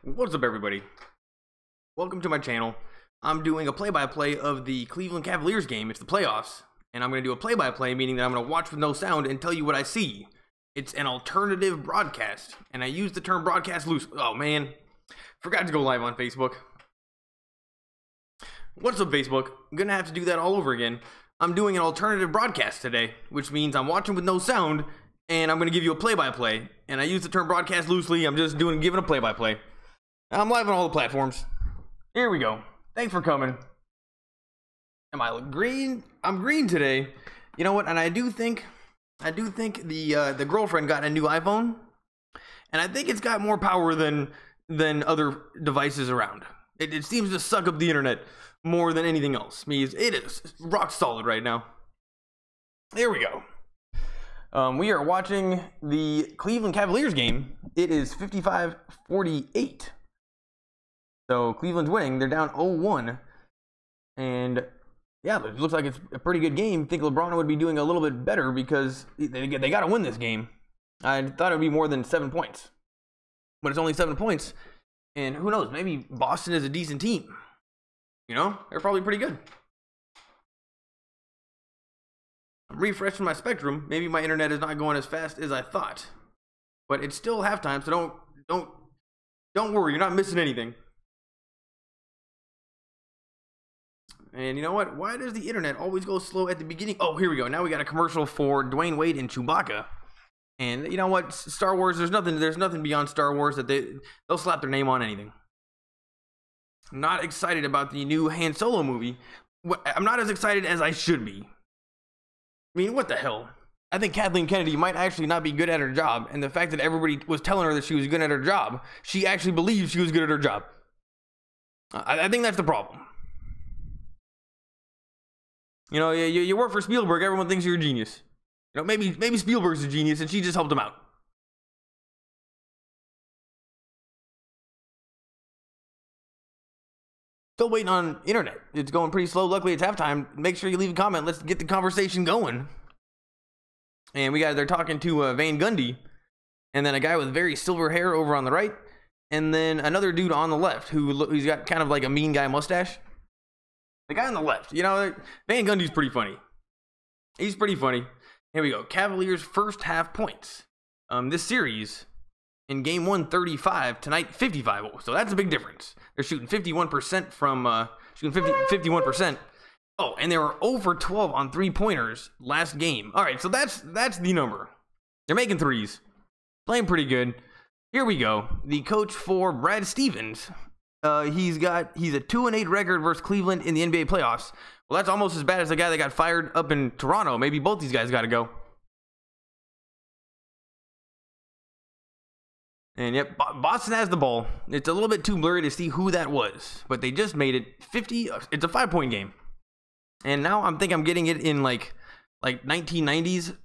What's up, everybody? Welcome to my channel. I'm doing a play-by-play of the Cleveland Cavaliers game. It's the playoffs, and I'm going to do a play-by-play, meaning that I'm going to watch with no sound and tell you what I see. It's an alternative broadcast, and I use the term broadcast loose. Oh man, forgot to go live on Facebook. What's up, Facebook? I'm going to have to do that all over again. I'm doing an alternative broadcast today, which means I'm watching with no sound, and I'm going to give you a play-by-play. And I use the term broadcast loosely. I'm just giving a play-by-play. I'm live on all the platforms. Here we go. Thanks for coming. Am I green? I'm green today. You know what? And I do think the girlfriend got a new iPhone, and I think it's got more power than other devices around. It seems to suck up the internet more than anything else. It is rock solid right now. Here we go. We are watching the Cleveland Cavaliers game. It is 55-48. So Cleveland's winning. They're down 0-1. And yeah, it looks like it's a pretty good game. I think LeBron would be doing a little bit better because they got to win this game. I thought it would be more than 7 points. But it's only 7 points. And who knows, maybe Boston is a decent team. You know, they're probably pretty good. I'm refreshing my spectrum. Maybe my internet is not going as fast as I thought. But it's still halftime, so don't worry, you're not missing anything. And you know what? Why does the internet always go slow at the beginning? Oh, here we go. Now we got a commercial for Dwayne Wade and Chewbacca. And you know what? Star Wars, there's nothing beyond Star Wars that they'll slap their name on anything. I'm not excited about the new Han Solo movie. I'm not as excited as I should be. I mean, what the hell? I think Kathleen Kennedy might actually not be good at her job, and the fact that everybody was telling her that she was good at her job, she actually believed she was good at her job. I think that's the problem. You know, you work for Spielberg, everyone thinks you're a genius. You know, maybe Spielberg's a genius, and she just helped him out. Still waiting on internet. It's going pretty slow. Luckily, it's halftime. Make sure you leave a comment. Let's get the conversation going. And they're talking to Van Gundy, and then a guy with very silver hair over on the right, and then another dude on the left who's got kind of like a mean guy mustache. The guy on the left, you know, Van Gundy's pretty funny. He's pretty funny. Here we go. Cavaliers first half points. This series in game 1, 35, tonight 55. So that's a big difference. They're shooting 51% from 51%. Oh, and they were 0 for 12 on 3-pointers last game. All right, so that's the number. They're making threes. Playing pretty good. Here we go. The coach for Brad Stevens. He's a 2-8 record versus Cleveland in the NBA playoffs. Well, that's almost as bad as the guy that got fired up in Toronto. Maybe both these guys got to go. And yep, Boston has the ball. It's a little bit too blurry to see who that was, but they just made it 50. It's a 5-point game. And now I'm getting it in like 1990s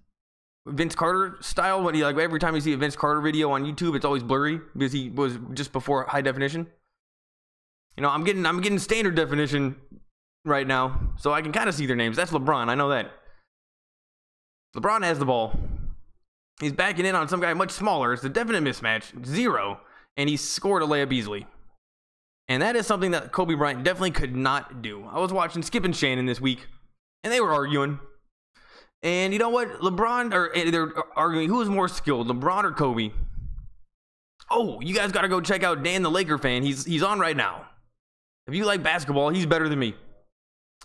Vince Carter style. When every time you see a Vince Carter video on YouTube, it's always blurry because he was just before high definition. You know, I'm getting standard definition right now, so I can kind of see their names. That's LeBron. I know that. LeBron has the ball. He's backing in on some guy much smaller. It's a definite mismatch. 0. And he scored a layup easily. And that is something that Kobe Bryant definitely could not do. I was watching Skip and Shannon this week, and they were arguing. And you know what? They're arguing who is more skilled, LeBron or Kobe. Oh, you guys got to go check out Dan the Laker fan. He's on right now. If you like basketball, he's better than me.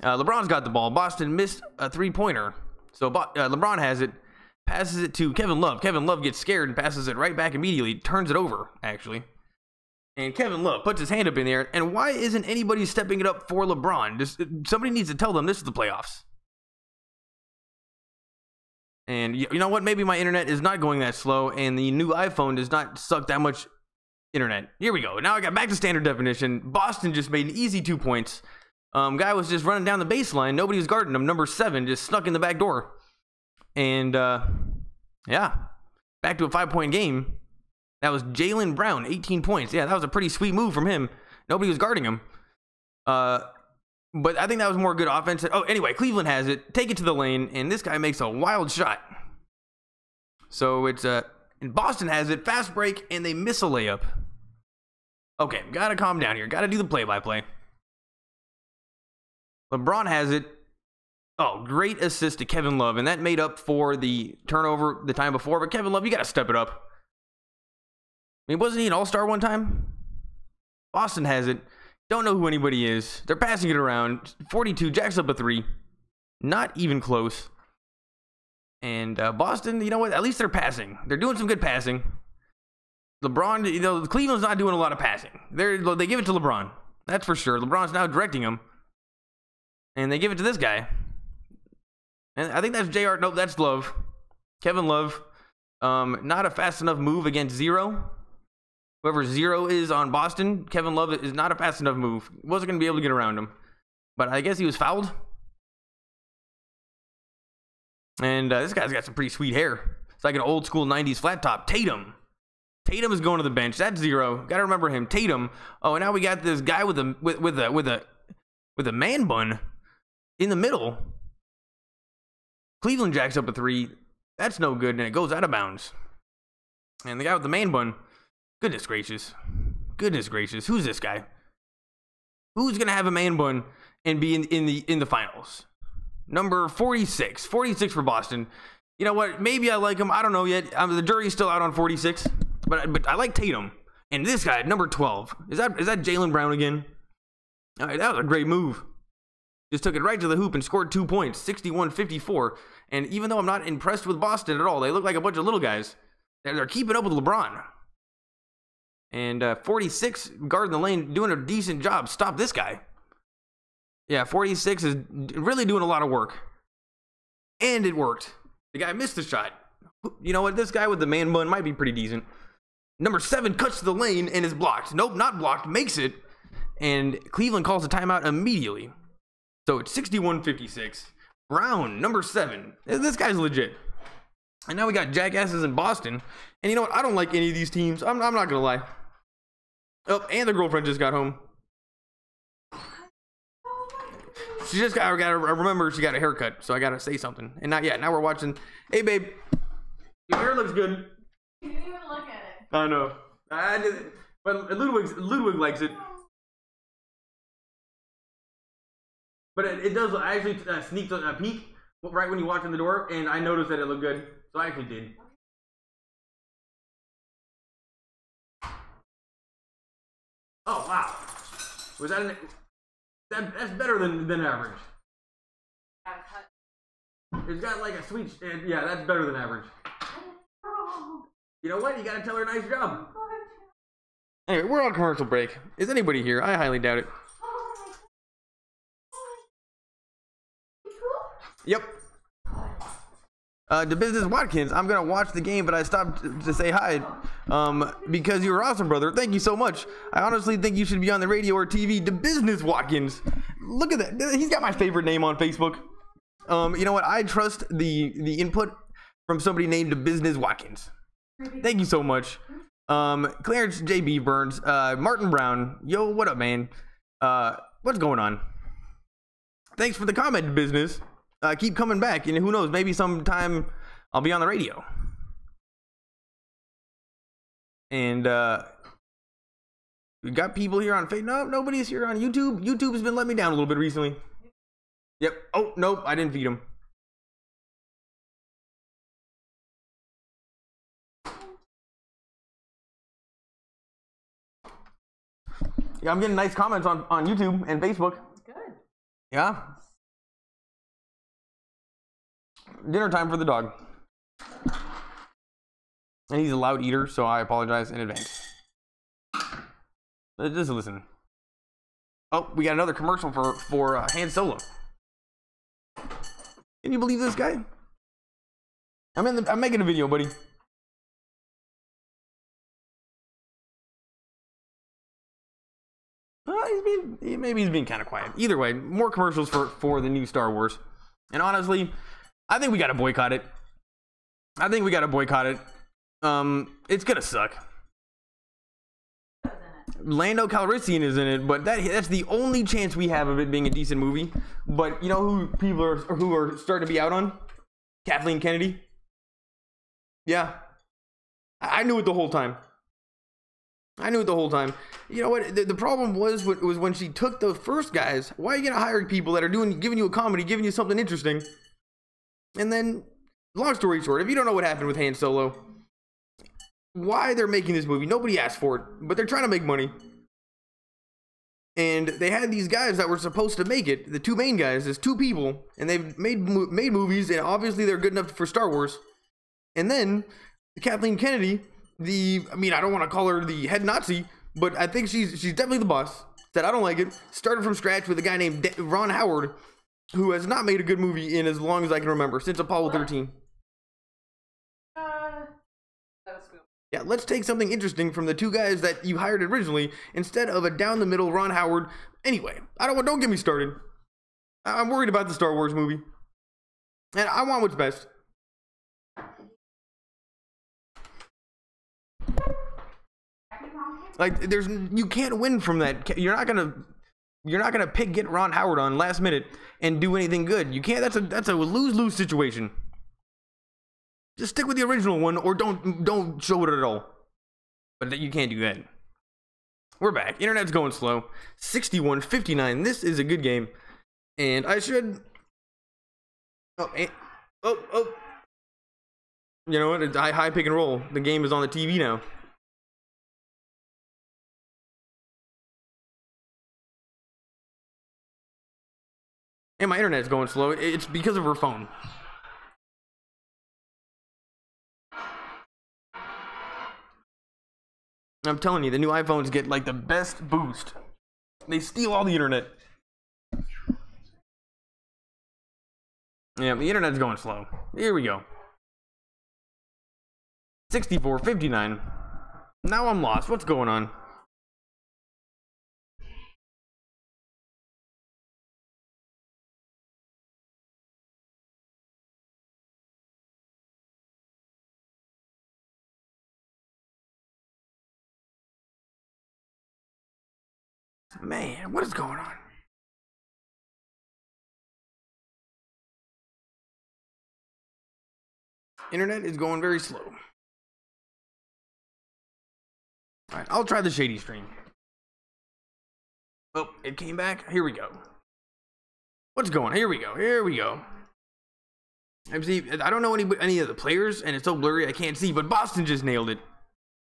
LeBron's got the ball. Boston missed a 3-pointer. So LeBron has it. Passes it to Kevin Love. Kevin Love gets scared and passes it right back immediately. Turns it over, actually. And Kevin Love puts his hand up in the air. And why isn't anybody stepping it up for LeBron? Somebody needs to tell them this is the playoffs. And you know what? Maybe my internet is not going that slow, and the new iPhone does not suck that much internet. Here we go. Now I got back to standard definition. Boston just made an easy 2 points. Guy was just running down the baseline. Nobody was guarding him. Number 7 just snuck in the back door. And yeah, back to a 5-point game. That was Jaylen Brown, 18 points. Yeah, that was a pretty sweet move from him. Nobody was guarding him. But I think that was more good offense. Oh, anyway, Cleveland has it. Take it to the lane, and this guy makes a wild shot. So it's and Boston has it. Fast break, and they miss a layup. Okay, gotta calm down here. Gotta do the play-by-play. LeBron has it. Oh, great assist to Kevin Love, and that made up for the turnover the time before. But Kevin Love, you gotta step it up. I mean, wasn't he an all-star one time? Boston has it. Don't know who anybody is. They're passing it around. 42 jacks up a 3. Not even close. And Boston, you know what? At least they're passing. They're doing some good passing. LeBron, you know, Cleveland's not doing a lot of passing. They give it to LeBron. That's for sure. LeBron's now directing them. And they give it to this guy. And I think that's JR. Nope, that's Love. Kevin Love. Not a fast enough move against Zero. Whoever Zero is on Boston, Kevin Love is not a fast enough move. Wasn't going to be able to get around him. But I guess he was fouled. And this guy's got some pretty sweet hair. It's like an old school 90s flat top. Tatum. Tatum is going to the bench. That's Zero. Got to remember him. Tatum. Oh, and now we got this guy with a man bun in the middle. Cleveland jacks up a 3. That's no good, and it goes out of bounds. And the guy with the man bun. Goodness gracious. Goodness gracious. Who's this guy? Who's going to have a man bun and be in the finals? Number 46. 46 for Boston. You know what? Maybe I like him. I don't know yet. The jury's still out on 46. But I like Tatum. And this guy, number 12. Is that Jaylen Brown again? All right, that was a great move. Just took it right to the hoop and scored 2 points. 61-54. And even though I'm not impressed with Boston at all, they look like a bunch of little guys. They're keeping up with LeBron. And 46 guarding the lane, doing a decent job. Stop this guy. Yeah, 46 is really doing a lot of work. And it worked. The guy missed the shot. You know what? This guy with the man bun might be pretty decent. Number 7 cuts to the lane and is blocked. Nope, not blocked. Makes it. And Cleveland calls a timeout immediately. So it's 61-56. Brown, number 7. This guy's legit. And now we got jackasses in Boston. And you know what? I don't like any of these teams. I'm not going to lie. Oh, and the girlfriend just got home. She just got to remember she got a haircut. So I got to say something. And not yet. Now we're watching. Hey, babe. Your hair looks good. You didn't even look at it. I know. I did it. But Ludwig likes it. But it does. I actually sneaked a peek right when you walked in the door, and I noticed that it looked good. So I actually did. Oh wow! Was that that's better than average. It's got like a sweet. Yeah, that's better than average. You know what? You gotta tell her nice job. Anyway, we're on commercial break. Is anybody here? I highly doubt it. Yep. The Business Watkins, I'm gonna watch the game, but I stopped to say hi because you were awesome, brother. Thank you so much. I honestly think you should be on the radio or TV. The Business Watkins, look at that. He's got my favorite name on Facebook. You know what? I trust the input from somebody named The Business Watkins. Thank you so much. Clarence JB Burns, Martin Brown. Yo, what up, man? What's going on? Thanks for the comment, Business. Keep coming back, and who knows, maybe sometime I'll be on the radio. And we got people here on Facebook. No, nobody's here on YouTube. YouTube has been letting me down a little bit recently. Yep. Oh, nope, I didn't feed him. Yeah, I'm getting nice comments on YouTube and Facebook. Good. Yeah. Dinner time for the dog. And he's a loud eater, so I apologize in advance. Just listen. Oh, we got another commercial for Han Solo. Can you believe this guy? I'm making a video, buddy. Maybe he's being kind of quiet. Either way, more commercials for the new Star Wars. And honestly, I think we gotta boycott it. It's gonna suck. Lando Calrissian is in it, but that's the only chance we have of it being a decent movie. But you know who people are starting to be out on? Kathleen Kennedy. Yeah, I knew it the whole time. I knew it the whole time. You know what? The problem was when she took the first guys. Why are you gonna hire people that are giving you a comedy, giving you something interesting? And then, long story short, if you don't know what happened with Han Solo, why they're making this movie, nobody asked for it, but they're trying to make money. And they had these guys that were supposed to make it, the two main guys, there's two people, and they've made movies, and obviously they're good enough for Star Wars. And then Kathleen Kennedy, I don't want to call her the head Nazi, but I think she's definitely the boss. Said I don't like it. Started from scratch with a guy named Ron Howard, who has not made a good movie in as long as I can remember, since Apollo 13. That was cool. Yeah, let's take something interesting from the two guys that you hired originally instead of a down the middle Ron Howard. Anyway, don't get me started. I'm worried about the Star Wars movie, and I want what's best. Like, you can't win from that. You're not gonna get Ron Howard on last minute and do anything good. You can't. That's a lose-lose situation. Just stick with the original one, or don't show it at all. But you can't do that. We're back. Internet's going slow. 61-59. This is a good game, and I should. Oh. You know what? High pick and roll. The game is on the TV now. And my internet's going slow. It's because of her phone. I'm telling you, the new iPhones get like the best boost. They steal all the internet. Yeah, the internet's going slow. Here we go. 64-59. Now I'm lost. What's going on? Man, what is going on? Internet is going very slow. Alright, I'll try the shady stream. Oh, it came back. Here we go. What's going on? Here we go. I don't know any of the players, and it's so blurry I can't see, but Boston just nailed it.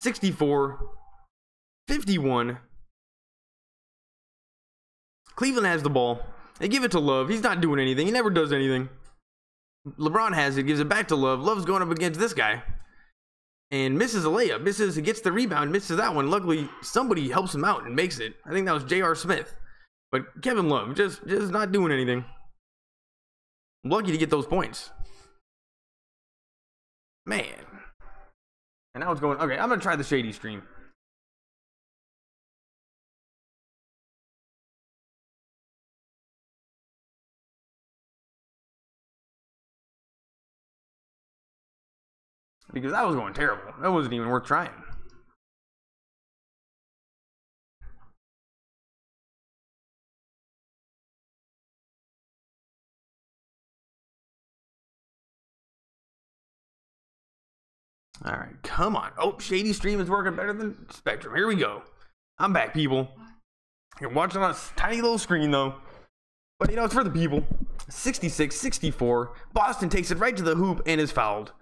64-51. Cleveland has the ball. They give it to Love. He's not doing anything. He never does anything. LeBron has it. Gives it back to Love. Love's going up against this guy. And misses a layup. He gets the rebound. Misses that one. Luckily, somebody helps him out and makes it. I think that was J.R. Smith. But Kevin Love just not doing anything. Lucky to get those points. Man. And now it's going. Okay, I'm going to try the shady stream. Because that was going terrible. That wasn't even worth trying. All right, come on. Oh, Shady Stream is working better than Spectrum. Here we go. I'm back, people. You're watching on a tiny little screen, though. But, it's for the people. 66-64. Boston takes it right to the hoop and is fouled.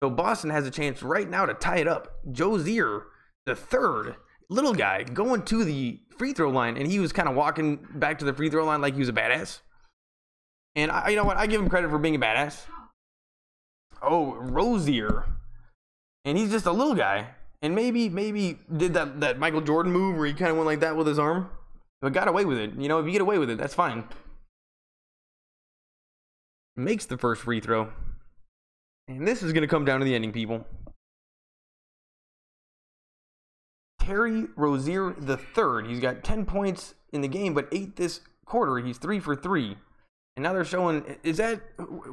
So Boston has a chance right now to tie it up. Jozier, the third, little guy, going to the free throw line, and he was kind of walking back to the free throw line like he was a badass. And you know what? I give him credit for being a badass. Oh, Rozier. And he's just a little guy. And maybe did that Michael Jordan move where he kind of went like that with his arm. But got away with it. If you get away with it, that's fine. Makes the first free throw. And this is going to come down to the ending, people. Terry Rozier the third. He's got 10 points in the game, but 8 this quarter. He's 3 for 3. And now they're showing,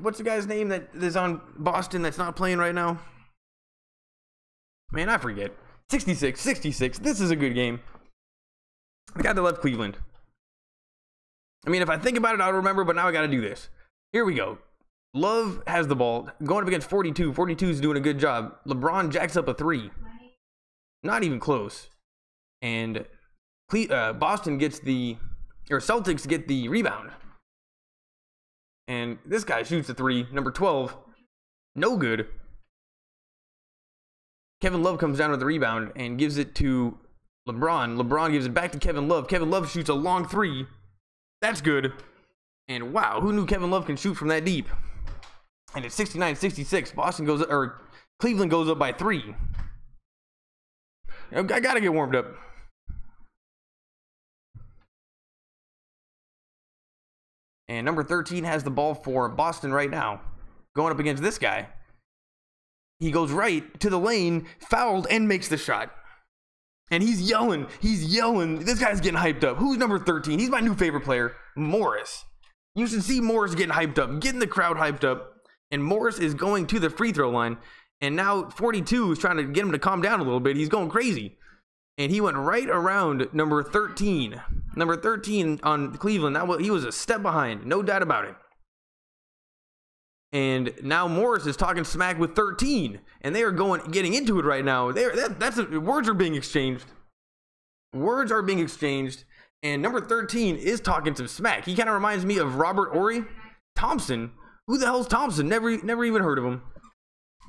what's the guy's name that is on Boston that's not playing right now? Man, I forget. 66-66. This is a good game. The guy that left Cleveland. If I think about it, I'll remember, but now I got to do this. Here we go. Love has the ball, going up against 42. 42 is doing a good job. LeBron jacks up a 3. Not even close. and Boston gets Celtics get the rebound. And this guy shoots a three, number 12, no good. Kevin Love comes down with the rebound and gives it to LeBron. LeBron gives it back to Kevin Love. Kevin Love shoots a long three. That's good. And wow, who knew Kevin Love can shoot from that deep? And it's 69-66. Cleveland goes up by 3. I gotta get warmed up. And number 13 has the ball for Boston right now, going up against this guy. He goes right to the lane, fouled, and makes the shot. And he's yelling. This guy's getting hyped up. Who's number 13? He's my new favorite player, Morris. You should see Morris getting hyped up, getting the crowd hyped up. And Morris is going to the free throw line. And now 42 is trying to get him to calm down a little bit. He's going crazy. And he went right around number 13. Number 13 on Cleveland. He was a step behind, no doubt about it. And now Morris is talking smack with 13, and they are getting into it right now. Words are being exchanged. Words are being exchanged, and number 13 is talking some smack. He kind of reminds me of Robert Horry Thompson. Who the hell's Thompson? Never even heard of him.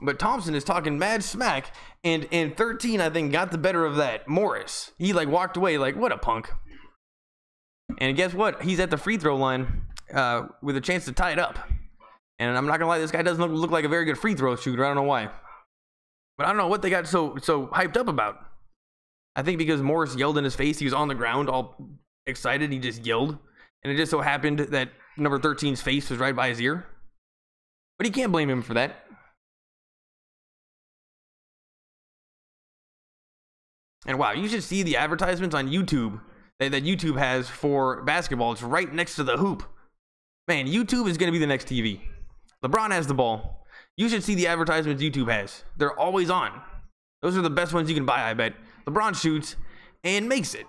But Thompson is talking mad smack, and 13 I think got the better of that. Morris, he like walked away like, what a punk. And guess what? He's at the free throw line with a chance to tie it up. And I'm not gonna lie, this guy doesn't look like a very good free throw shooter. I don't know why, but I don't know what they got so hyped up about. I think because Morris yelled in his face. He was on the ground, all excited. He just yelled, and it just so happened that number 13's face was right by his ear. But he can't blame him for that. And wow, you should see the advertisements on YouTube that YouTube has for basketball. It's right next to the hoop. Man, YouTube is gonna be the next TV. LeBron has the ball. You should see the advertisements YouTube has. They're always on. Those are the best ones you can buy, I bet. LeBron shoots and makes it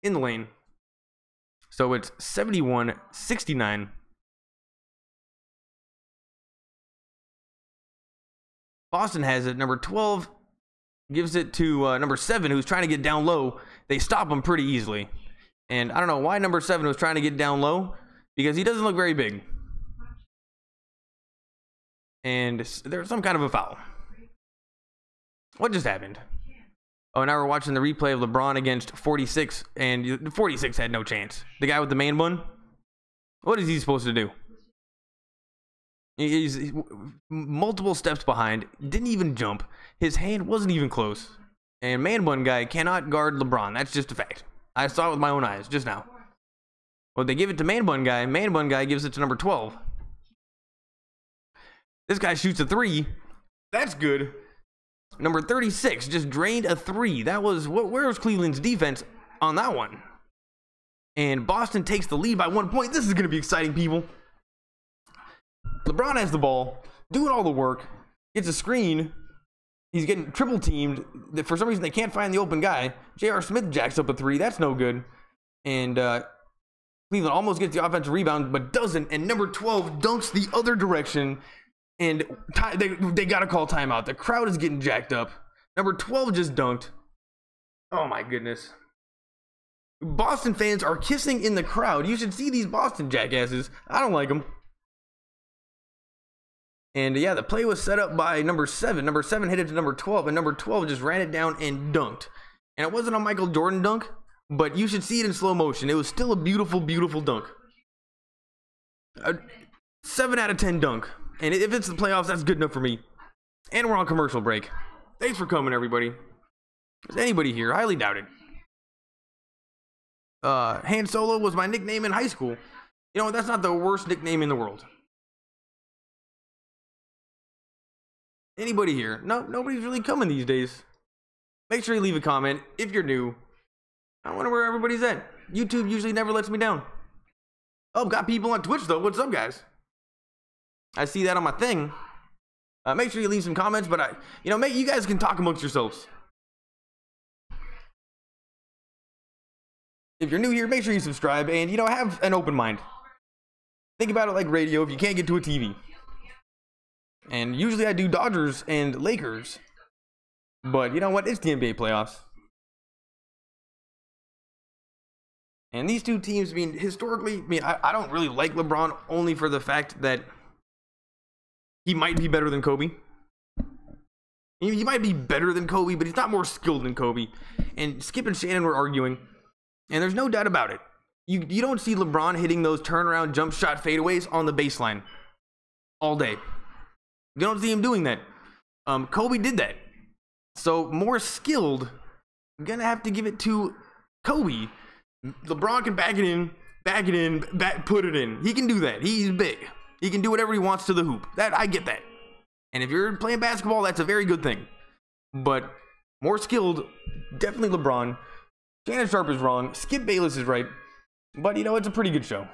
in the lane. So it's 71-69. Boston has it. Number 12 gives it to number 7, who's trying to get down low. They stop him pretty easily. And I don't know why number 7 was trying to get down low, because he doesn't look very big. And there's some kind of a foul. What just happened? Oh, now we're watching the replay of LeBron against 46, and 46 had no chance. The guy with the man bun? What is he supposed to do? He's multiple steps behind, didn't even jump. His hand wasn't even close. And man bun guy cannot guard LeBron. That's just a fact. I saw it with my own eyes just now. Well, they give it to man bun guy gives it to number 12. This guy shoots a 3. That's good. Number 36 just drained a 3. That was where was Cleveland's defense on that one? And Boston takes the lead by 1 point. This is going to be exciting, people. LeBron has the ball, doing all the work, gets a screen. He's getting triple teamed. For some reason, they can't find the open guy. J.R. Smith jacks up a 3. That's no good. And Cleveland almost gets the offensive rebound, but doesn't. And number 12 dunks the other direction. And they got to call timeout. The crowd is getting jacked up. Number 12 just dunked. Oh, my goodness. Boston fans are kissing in the crowd. You should see these Boston jackasses. I don't like them. And yeah, the play was set up by number 7. Number 7 hit it to number 12, and number 12 just ran it down and dunked. And it wasn't a Michael Jordan dunk, but you should see it in slow motion. It was still a beautiful, beautiful dunk. A 7 out of 10 dunk. And if it's the playoffs, that's good enough for me. And we're on commercial break. Thanks for coming, everybody. Is anybody here? Highly doubt it. Han Solo was my nickname in high school. You know, that's not the worst nickname in the world. Anybody here? No, nobody's really coming these days. Make sure you leave a comment if you're new. I wonder where everybody's at. YouTube usually never lets me down. Oh, got people on Twitch though. What's up, guys? I see that on my thing. Make sure you leave some comments, but you guys can talk amongst yourselves. If you're new here, make sure you subscribe and have an open mind. Think about it like radio if you can't get to a TV. And usually I do Dodgers and Lakers. But you know what? It's the NBA playoffs. And these two teams, I mean, historically, I mean, I don't really like LeBron only for the fact that he might be better than Kobe. He might be better than Kobe, but he's not more skilled than Kobe. And Skip and Shannon were arguing, and there's no doubt about it. You don't see LeBron hitting those turnaround jump shot fadeaways on the baseline all day. You don't see him doing that. Kobe did that. So more skilled, I'm gonna have to give it to Kobe. LeBron can back it in, put it in. He can do that. He's big. He can do whatever he wants to the hoop. That I get that. And if you're playing basketball, that's a very good thing. But more skilled, definitely LeBron. Shannon Sharp is wrong. Skip Bayless is right. But, you know, it's a pretty good show.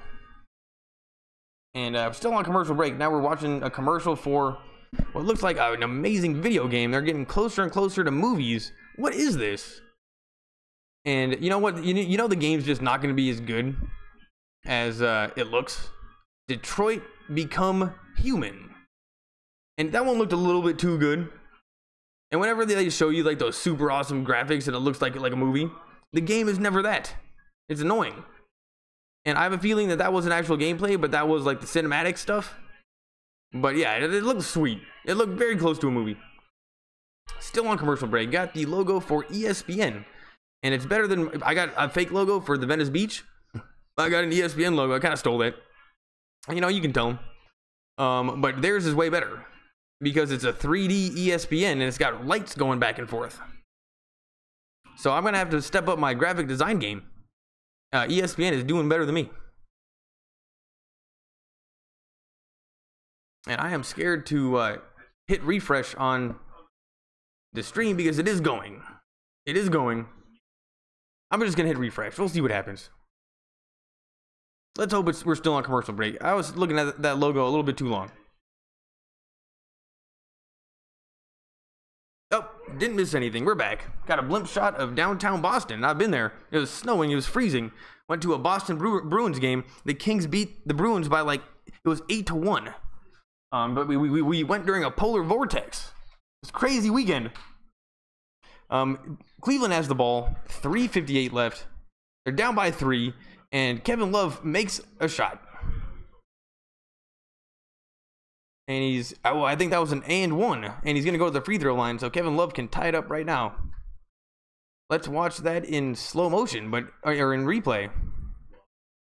And still on commercial break. Now we're watching a commercial for what looks like an amazing video game. They're getting closer and closer to movies. What is this? And you know what? You know the game's just not going to be as good as it looks. Detroit Become Human. And that one looked a little bit too good. And whenever they show you like those super awesome graphics and it looks like a movie, the game is never that. It's annoying. And I have a feeling that that wasn't actual gameplay, but that was like the cinematic stuff. But yeah, it looked sweet. It looked very close to a movie. Still on commercial break. Got the logo for ESPN. And it's better than... I got a fake logo for the Venice Beach. I got an ESPN logo. I kind of stole that. You know, you can tell them. But theirs is way better. Because it's a 3D ESPN and it's got lights going back and forth. So I'm going to have to step up my graphic design game. ESPN is doing better than me. And I am scared to hit refresh on the stream because it is going. It is going. I'm just going to hit refresh. We'll see what happens. Let's hope we're still on commercial break. I was looking at that logo a little bit too long. Oh, didn't miss anything. We're back. Got a blimp shot of downtown Boston. I've been there. It was snowing. It was freezing. Went to a Boston Bruins game. The Kings beat the Bruins by like, it was 8-1. But we went during a polar vortex. It's a crazy weekend. Cleveland has the ball. 3:58 left. They're down by 3. And Kevin Love makes a shot. And he's, well, I think that was an and one. And he's going to go to the free throw line. So Kevin Love can tie it up right now. Let's watch that in slow motion, or in replay.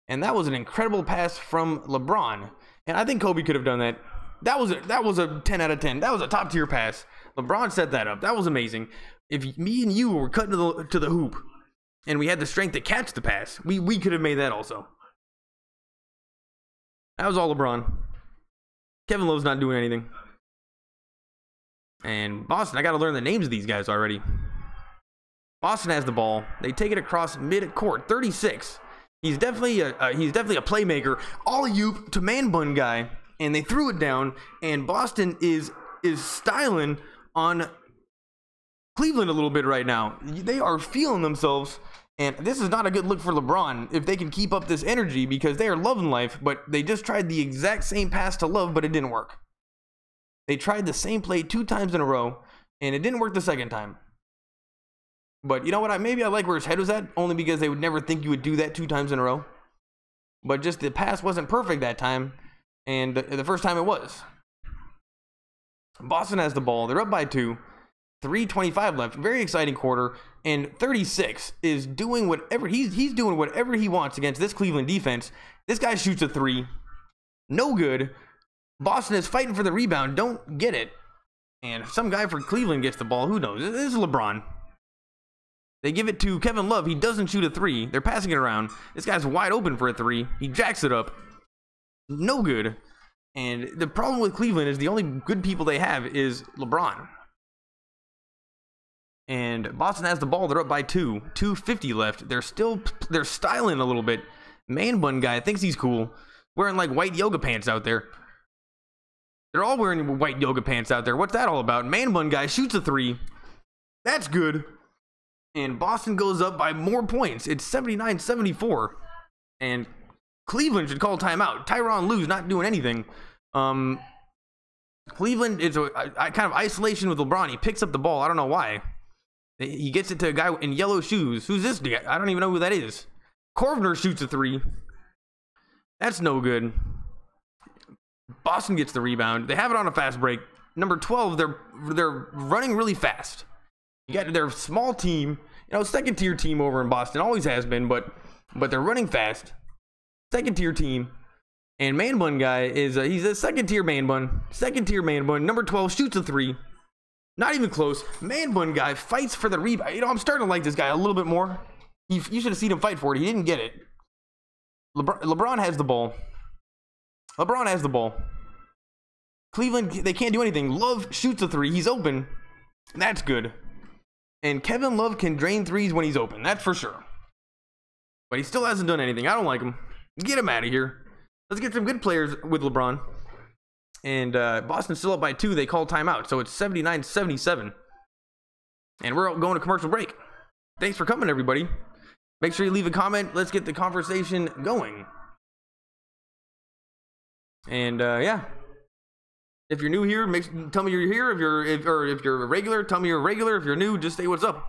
And that was an incredible pass from LeBron. And I think Kobe could have done that. That was a 10 out of 10. That was a top tier pass. LeBron set that up. That was amazing. If me and you were cutting to the hoop and we had the strength to catch the pass, we could have made that also. That was all LeBron. Kevin Love's not doing anything. And Boston, I got to learn the names of these guys already. Boston has the ball. They take it across mid-court. 36. He's definitely a playmaker. Alley-oop to man bun guy, and they threw it down. And Boston is styling on Cleveland a little bit right now. They are feeling themselves. And this is not a good look for LeBron if they can keep up this energy, because they are loving life, but they just tried the exact same pass to Love, but it didn't work. They tried the same play 2 times in a row, and it didn't work the second time. But you know what? Maybe I like where his head was at, only because they would never think you would do that 2 times in a row. But just the pass wasn't perfect that time, and the first time it was. Boston has the ball. They're up by 2. 3:25 left. Very exciting quarter. And 36 is doing whatever he's doing whatever he wants against this Cleveland defense. This guy shoots a 3. No good. Boston is fighting for the rebound. Don't get it. And some guy for Cleveland gets the ball. Who knows? This is LeBron. They give it to Kevin Love. He doesn't shoot a 3. They're passing it around. This guy's wide open for a 3. He jacks it up. No good. And the problem with Cleveland is the only good people they have is LeBron. And Boston has the ball. They're up by 2. 2:50 left. They're styling a little bit. Man bun guy thinks he's cool. Wearing like white yoga pants out there. They're all wearing white yoga pants out there. What's that all about? Man bun guy shoots a 3. That's good. And Boston goes up by more points. It's 79-74. And Cleveland should call timeout. Tyronn Lue's not doing anything. Cleveland is a kind of isolation with LeBron. He picks up the ball. I don't know why. He gets it to a guy in yellow shoes. Who's this guy? I don't even know who that is. Korvner shoots a three. That's no good. Boston gets the rebound. They have it on a fast break. Number 12, they're running really fast. You got their small team, second tier team over in Boston, always has been, but they're running fast. Second tier team. And man bun guy is he's a second tier man bun. Second tier man bun. Number 12 shoots a three. Not even close. Man bun guy fights for the rebound. I'm starting to like this guy a little bit more. You should have seen him fight for it. He didn't get it. LeBron has the ball. LeBron has the ball. Cleveland, they can't do anything. Love shoots a three. He's open. That's good. And Kevin Love can drain threes when he's open. That's for sure. But he still hasn't done anything. I don't like him. Get him out of here. Let's get some good players with LeBron. And Boston's still up by 2. They call timeout. So it's 79-77. And we're going to commercial break. Thanks for coming, everybody. Make sure you leave a comment. Let's get the conversation going. And yeah. If you're new here, tell me you're here. If you're a regular, tell me you're a regular. If you're new, just say what's up.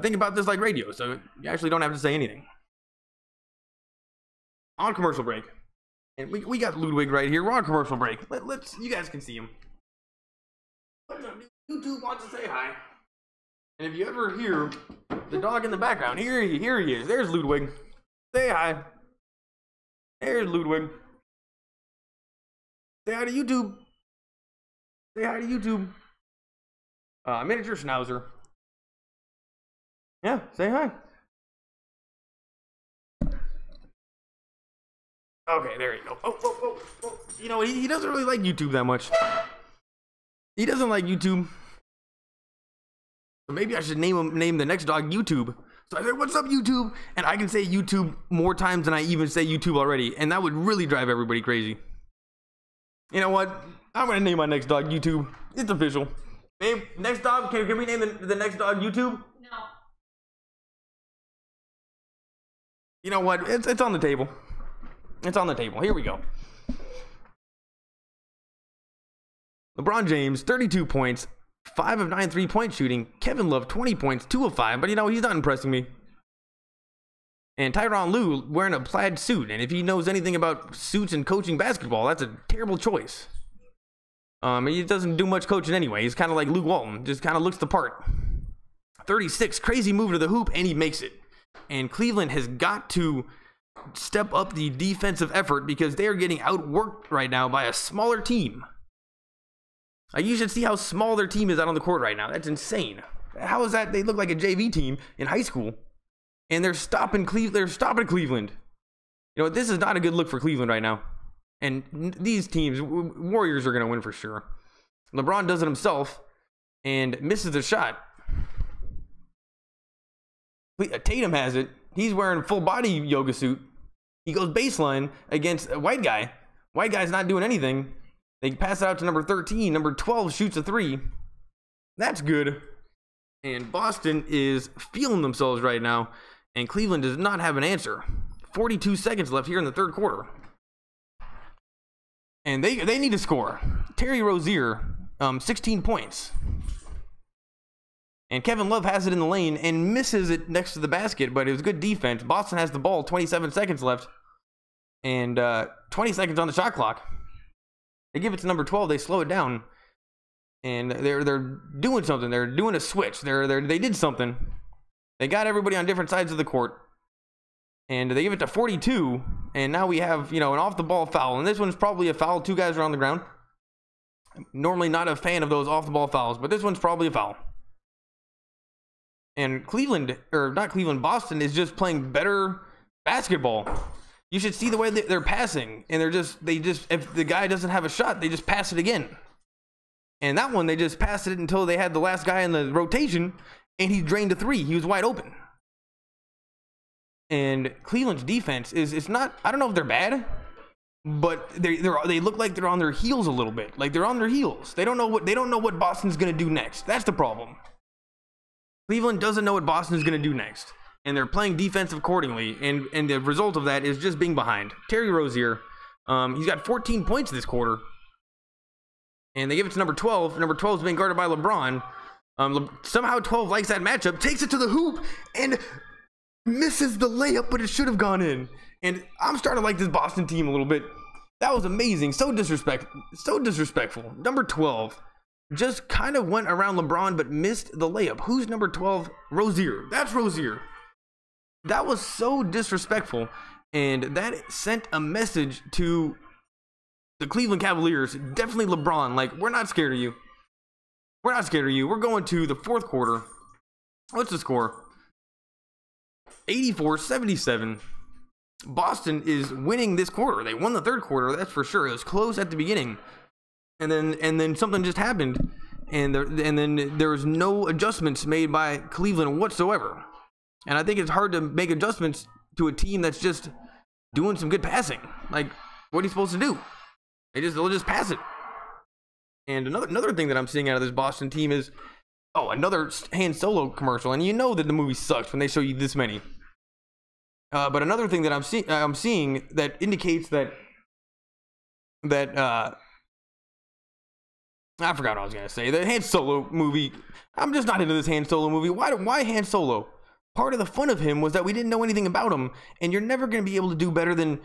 Think about this like radio, so you actually don't have to say anything. On commercial break. And we got Ludwig right here. We're on commercial break. You guys can see him. YouTube wants to say hi. And if you ever hear the dog in the background, here he is. There's Ludwig. Say hi. There's Ludwig. Say hi to YouTube. Say hi to YouTube. Miniature Schnauzer. Yeah, say hi. Okay, there you go. Oh. You know, he doesn't really like YouTube that much. He doesn't like YouTube. So maybe I should name the next dog YouTube. So I say, what's up, YouTube? And I can say YouTube more times than I even say YouTube already. And that would really drive everybody crazy. You know what? I'm going to name my next dog YouTube. It's official. Babe, next dog, can we name the next dog YouTube? No. You know what? It's on the table. It's on the table. Here we go. LeBron James, 32 points, 5 of 9 3-point shooting. Kevin Love, 20 points, 2 of 5. But, he's not impressing me. And Tyronn Lue wearing a plaid suit. And if he knows anything about suits and coaching basketball, that's a terrible choice. He doesn't do much coaching anyway. He's kind of like Luke Walton. Just kind of looks the part. 36, crazy move to the hoop, and he makes it. And Cleveland has got to step up the defensive effort because they are getting outworked right now by a smaller team. You should see how small their team is out on the court right now. That's insane. How is that? They look like a JV team in high school, and they're stopping Cleveland. This is not a good look for Cleveland right now. And these teams, Warriors are going to win for sure. LeBron does it himself and misses the shot. Tatum has it. He's wearing full body yoga suit. He goes baseline against a white guy. White guy's not doing anything. They pass it out to number 13. Number 12 shoots a three. That's good. And Boston is feeling themselves right now. And Cleveland does not have an answer. 42 seconds left here in the third quarter. And they need to score. Terry Rozier, 16 points. And Kevin Love has it in the lane and misses it next to the basket, but it was good defense. Boston has the ball, 27 seconds left. And 20 seconds on the shot clock. They give it to number 12. They slow it down. And they're doing something. They're doing a switch. They did something. They got everybody on different sides of the court. And they give it to 42. And now we have, an off-the-ball foul. And this one's probably a foul. 2 guys are on the ground. I'm normally not a fan of those off-the-ball fouls, but this one's probably a foul. And Boston is just playing better basketball. You should see the way they're passing. And if the guy doesn't have a shot, they just pass it again. And that one, they just passed it until they had the last guy in the rotation, and he drained a three. He was wide open. And Cleveland's defense it's not, I don't know if they're bad, but they look like they're on their heels a little bit. Like they're on their heels. They don't know what Boston's going to do next. That's the problem. Cleveland doesn't know what Boston's going to do next. And they're playing defensive accordingly. And the result of that is just being behind. Terry Rozier, he's got 14 points this quarter. And they give it to number 12. Number 12 is being guarded by LeBron. Somehow 12 likes that matchup, takes it to the hoop, and misses the layup, but it should have gone in. And I'm starting to like this Boston team a little bit. That was amazing. So disrespectful. Number 12 just kind of went around LeBron, but missed the layup. Who's number 12? Rozier. That's Rozier. That was so disrespectful. And that sent a message to the Cleveland Cavaliers. Definitely LeBron. Like, we're not scared of you. We're not scared of you. We're going to the fourth quarter. What's the score? 84-77. Boston is winning this quarter. They won the third quarter, that's for sure. It was close at the beginning, and then something just happened, and then there was no adjustments made by Cleveland whatsoever. And I think it's hard to make adjustments to a team that's just doing some good passing. Like, what are you supposed to do? They'll just pass it. And another thing that I'm seeing out of this Boston team is, another Han Solo commercial. And you know that the movie sucks when they show you this many. But another thing that I'm seeing that indicates that I forgot what I was gonna say. The Han Solo movie. I'm just not into this Han Solo movie. Why Han Solo? Part of the fun of him was that we didn't know anything about him, and you're never gonna be able to do better than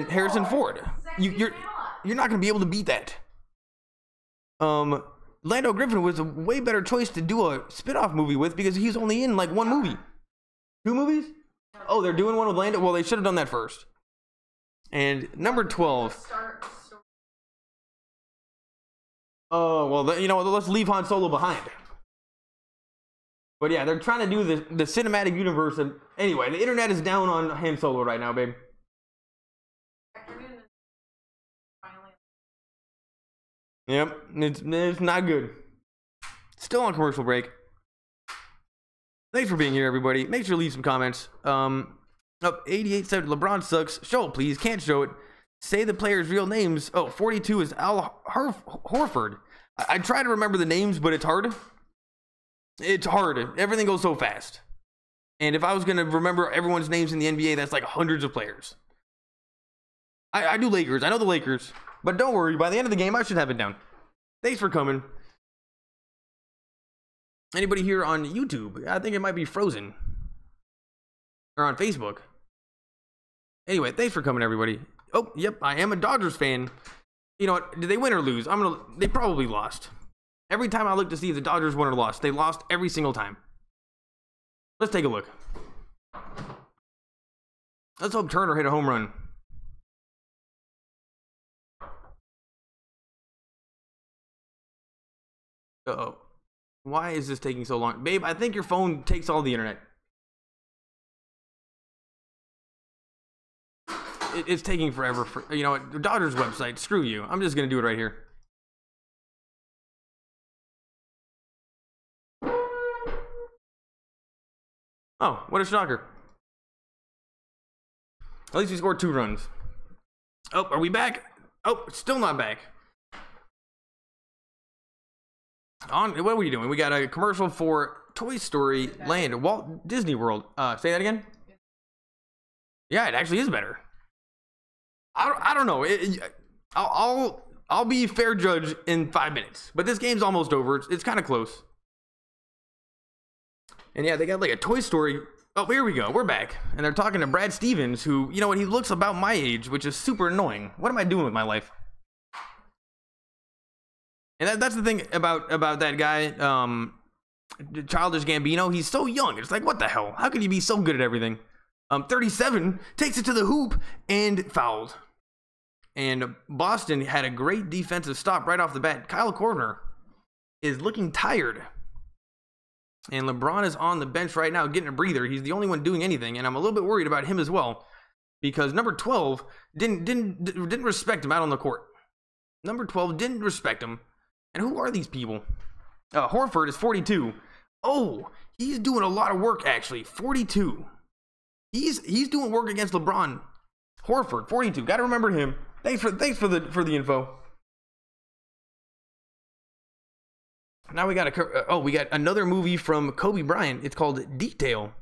Harrison Ford. You're not gonna be able to beat that. Lando Griffin was a way better choice to do a spin-off movie with, because he's only in like one movie. 2 movies? Oh, they're doing one with Lando? Well, they should have done that first. And number 12. Oh, well, you know what? Let's leave Han Solo behind. But yeah, they're trying to do the cinematic universe. And anyway, the internet is down on Han Solo right now, babe. Yep, it's not good. Still on commercial break. Thanks for being here, everybody. Make sure to leave some comments. 88 said LeBron sucks. Show it, please. Can't show it. Say the players' real names. 42 is Al Horford. I try to remember the names, but it's hard. It's hard. Everything goes so fast. And if I was going to remember everyone's names in the NBA, that's like hundreds of players. I do Lakers. I know the Lakers. But don't worry. By the end of the game, I should have it down. Thanks for coming. Anybody here on YouTube? I think it might be Frozen. Or on Facebook. Anyway, thanks for coming, everybody. Oh, yep, I am a Dodgers fan. You know what? Did they win or lose? They probably lost. Every time I look to see if the Dodgers won or lost, they lost every single time. Let's take a look. Let's hope Turner hit a home run. Uh-oh. Why is this taking so long? Babe, I think your phone takes all the internet. It's taking forever. You know what? The Dodgers website. Screw you. I'm just going to do it right here. Oh, what a shocker. At least we scored 2 runs. Oh, are we back? Oh, still not back. What are we doing? We got a commercial for Toy Story Land, Walt Disney World. Say that again? Yeah, it actually is better. I don't know. I'll be fair judge in 5 minutes. But this game's almost over. It's kind of close. And yeah, they got like a Toy Story. Oh, here we go. We're back. And they're talking to Brad Stevens, who, you know what, he looks about my age, which is super annoying. What am I doing with my life? And that's the thing about that guy, Childish Gambino. He's so young. It's like, what the hell? How can you be so good at everything? 37 takes it to the hoop and fouled. And Boston had a great defensive stop right off the bat. Kyle Korver is looking tired. And LeBron is on the bench right now getting a breather. He's the only one doing anything, and I'm a little bit worried about him as well, because number 12 didn't respect him out on the court. Number 12 didn't respect him. And who are these people? Horford is 42. Oh, he's doing a lot of work, actually. 42. He's doing work against LeBron. Horford, 42. Got to remember him. Thanks for the info. Now we got we got another movie from Kobe Bryant. It's called Detail.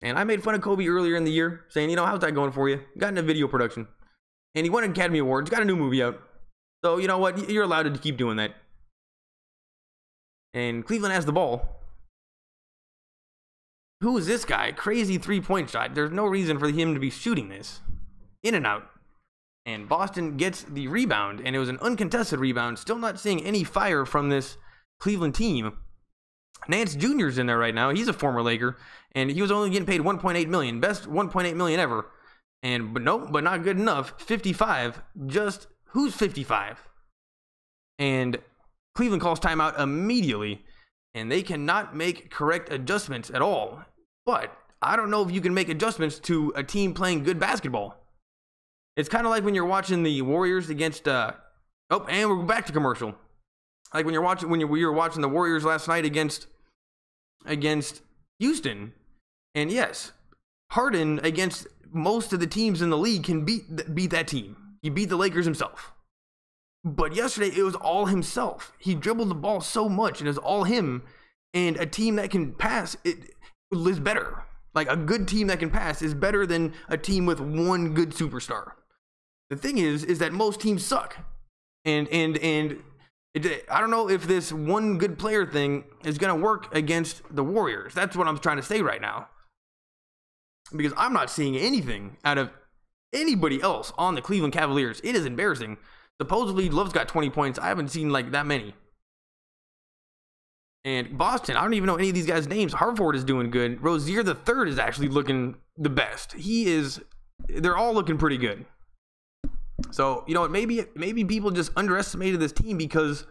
And I made fun of Kobe earlier in the year, saying, you know, how's that going for you? Got into video production. And he won an Academy Award. Got a new movie out. So, you know what? You're allowed to keep doing that. And Cleveland has the ball. who is this guy? Crazy 3-point shot. There's no reason for him to be shooting this. In and out. And Boston gets the rebound, and it was an uncontested rebound. Still not seeing any fire from this Cleveland team. Nance Jr.'s in there right now. He's a former Laker, and he was only getting paid $1.8 million. Best $1.8 million ever. But not good enough. 55. Just, who's 55? And Cleveland calls timeout immediately, and they cannot make correct adjustments at all. But I don't know if you can make adjustments to a team playing good basketball. It's kind of like when you're watching the Warriors against and we're back to commercial. Like when we were watching the Warriors last night against Houston. And yes, Harden against most of the teams in the league can beat that team. He beat the Lakers himself. But yesterday it was all himself. He dribbled the ball so much and it was all him. And a team that can pass is better. Like a good team that can pass is better than a team with one good superstar. The thing is that most teams suck. And I don't know if this one good player thing is going to work against the Warriors. That's what I'm trying to say right now. Because I'm not seeing anything out of anybody else on the Cleveland Cavaliers. It is embarrassing. Supposedly Love's got 20 points. I haven't seen like that many. And Boston, I don't even know any of these guys' names. Harford is doing good. Rozier the third is actually looking the best. They're all looking pretty good. So, you know what, maybe people just underestimated this team because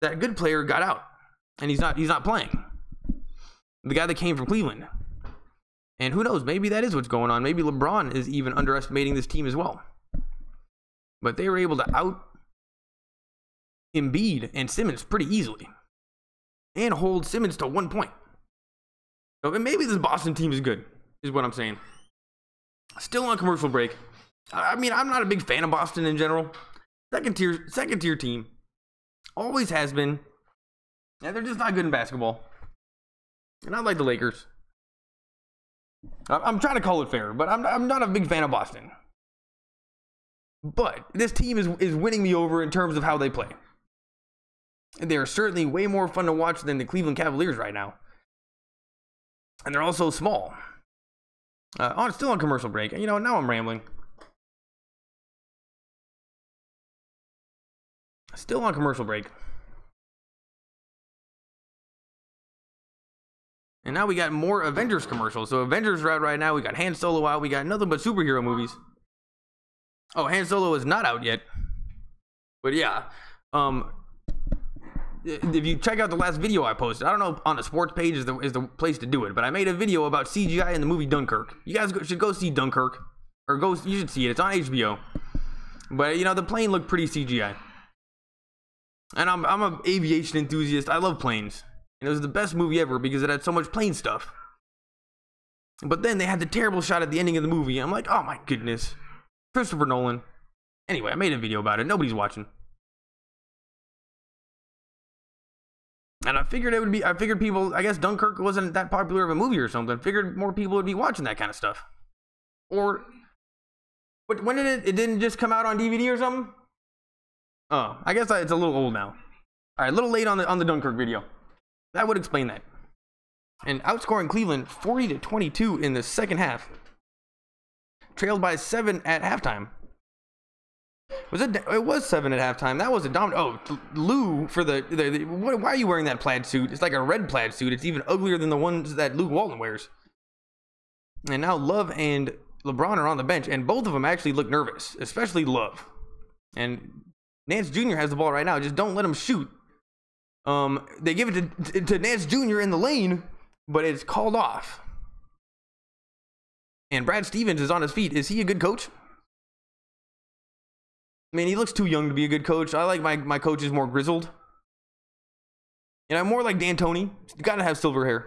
that good player got out. And he's not playing. The guy that came from Cleveland. And who knows, maybe that is what's going on. Maybe LeBron is even underestimating this team as well. But they were able to out Embiid and Simmons pretty easily. And hold Simmons to 1 point. So maybe this Boston team is good, is what I'm saying. Still on commercial break. I mean, I'm not a big fan of Boston in general. Second tier team. Always has been. And they're just not good in basketball. And I like the Lakers. I'm trying to call it fair, but I'm not a big fan of Boston. But this team is winning me over in terms of how they play. And they are certainly way more fun to watch than the Cleveland Cavaliers right now. And they're also small. Still on commercial break. You know, now I'm rambling. Still on commercial break. And now we got more Avengers commercials. So Avengers are out right now. We got Han Solo out. We got nothing but superhero movies. Oh, Han Solo is not out yet. But yeah. If you check out the last video I posted, I don't know if on the sports page is the place to do it, but I made a video about CGI in the movie Dunkirk. You guys should go see Dunkirk. You should see it. It's on HBO. But, you know, the plane looked pretty CGI. And I'm an aviation enthusiast. I love planes. And it was the best movie ever because it had so much plane stuff. But then they had the terrible shot at the ending of the movie. I'm like, oh my goodness. Christopher Nolan. Anyway, I made a video about it. Nobody's watching. And I figured people, I guess Dunkirk wasn't that popular of a movie or something. I figured more people would be watching that kind of stuff. Or, but when did it didn't just come out on DVD or something? Oh, I guess it's a little old now. All right, a little late on the Dunkirk video. That would explain that. And outscoring Cleveland 40-22 in the second half. Trailed by 7 at halftime. It was 7 at halftime. That was a dominant. Oh, Lou for why are you wearing that plaid suit? It's like a red plaid suit. It's even uglier than the ones that Luke Walton wears. And now Love and LeBron are on the bench, and both of them actually look nervous, especially Love. And Nance Jr. has the ball right now. Just don't let him shoot. They give it to Nance Jr. in the lane, but it's called off. And Brad Stevens is on his feet. Is he a good coach? I mean, he looks too young to be a good coach. I like my coaches more grizzled. And I'm more like D'Antoni. You gotta have silver hair.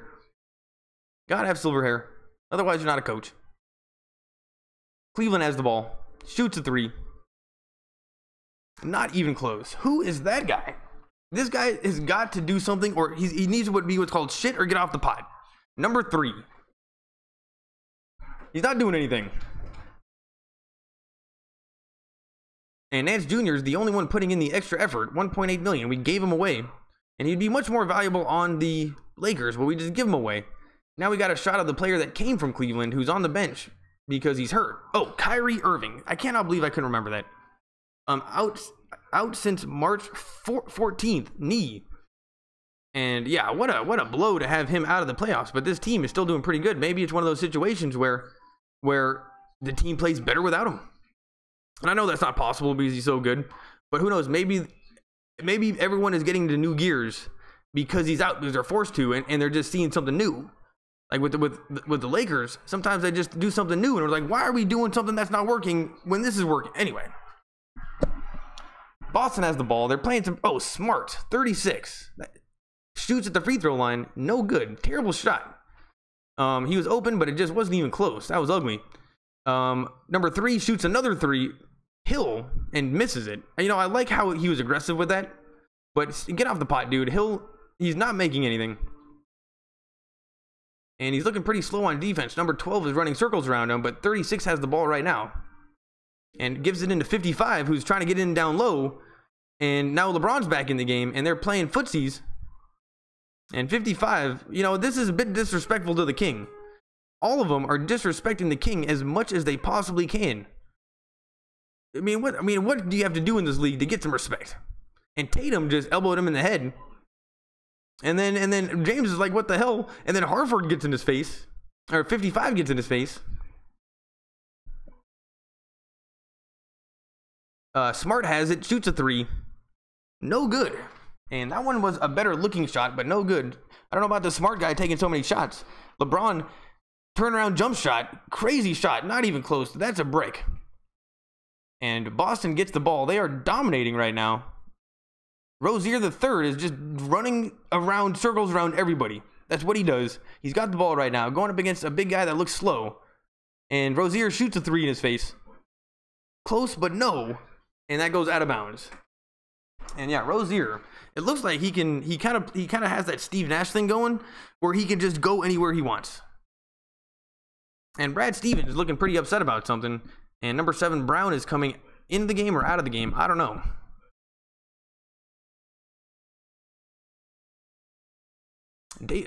Gotta have silver hair. Otherwise, you're not a coach. Cleveland has the ball. Shoots a 3. Not even close. Who is that guy? This guy has got to do something, or he needs to be what's called shit or get off the pot. Number 3. He's not doing anything. And Nance Jr. is the only one putting in the extra effort. $1.8 million. We gave him away. And he'd be much more valuable on the Lakers, but we just give him away. Now we got a shot of the player that came from Cleveland who's on the bench because he's hurt. Oh, Kyrie Irving. I cannot believe I couldn't remember that. Out since March 14th, knee. And yeah, what a blow to have him out of the playoffs. But this team is still doing pretty good. Maybe it's one of those situations where the team plays better without him. And I know that's not possible because he's so good. But who knows? Maybe everyone is getting to new gears because he's out, because they're forced to, and they're just seeing something new. Like with the Lakers, sometimes they just do something new, and we're like, why are we doing something that's not working when this is working? Anyway, Boston has the ball. They're playing some. Oh, Smart, 36, shoots at the free throw line, no good, terrible shot. He was open, but it just wasn't even close. That was ugly. Number 3 shoots another 3, Hill, and misses it. You know, I like how he was aggressive with that, but get off the pot, dude. He's not making anything. And he's looking pretty slow on defense. Number 12 is running circles around him, but 36 has the ball right now. And gives it into 55, who's trying to get in down low. And now LeBron's back in the game, and they're playing footsies. And 55, you know, this is a bit disrespectful to the King. All of them are disrespecting the King as much as they possibly can. I mean, what do you have to do in this league to get some respect? And Tatum just elbowed him in the head. And then James is like, what the hell? And then Harford gets in his face. Or 55 gets in his face. Smart has it, shoots a 3. No good. And that one was a better looking shot, but no good. I don't know about the Smart guy taking so many shots. LeBron, turnaround jump shot. Crazy shot, not even close. That's a brick. And Boston gets the ball. They are dominating right now. Rozier the third is just running around circles around everybody. That's what he does. He's got the ball right now, going up against a big guy that looks slow. And Rozier shoots a 3 in his face. Close, but no. And that goes out of bounds. And yeah, Rozier, it looks like he kind of has that Steve Nash thing going where he can just go anywhere he wants. And Brad Stevens is looking pretty upset about something. And number 7, Brown, is coming into the game or out of the game. I don't know.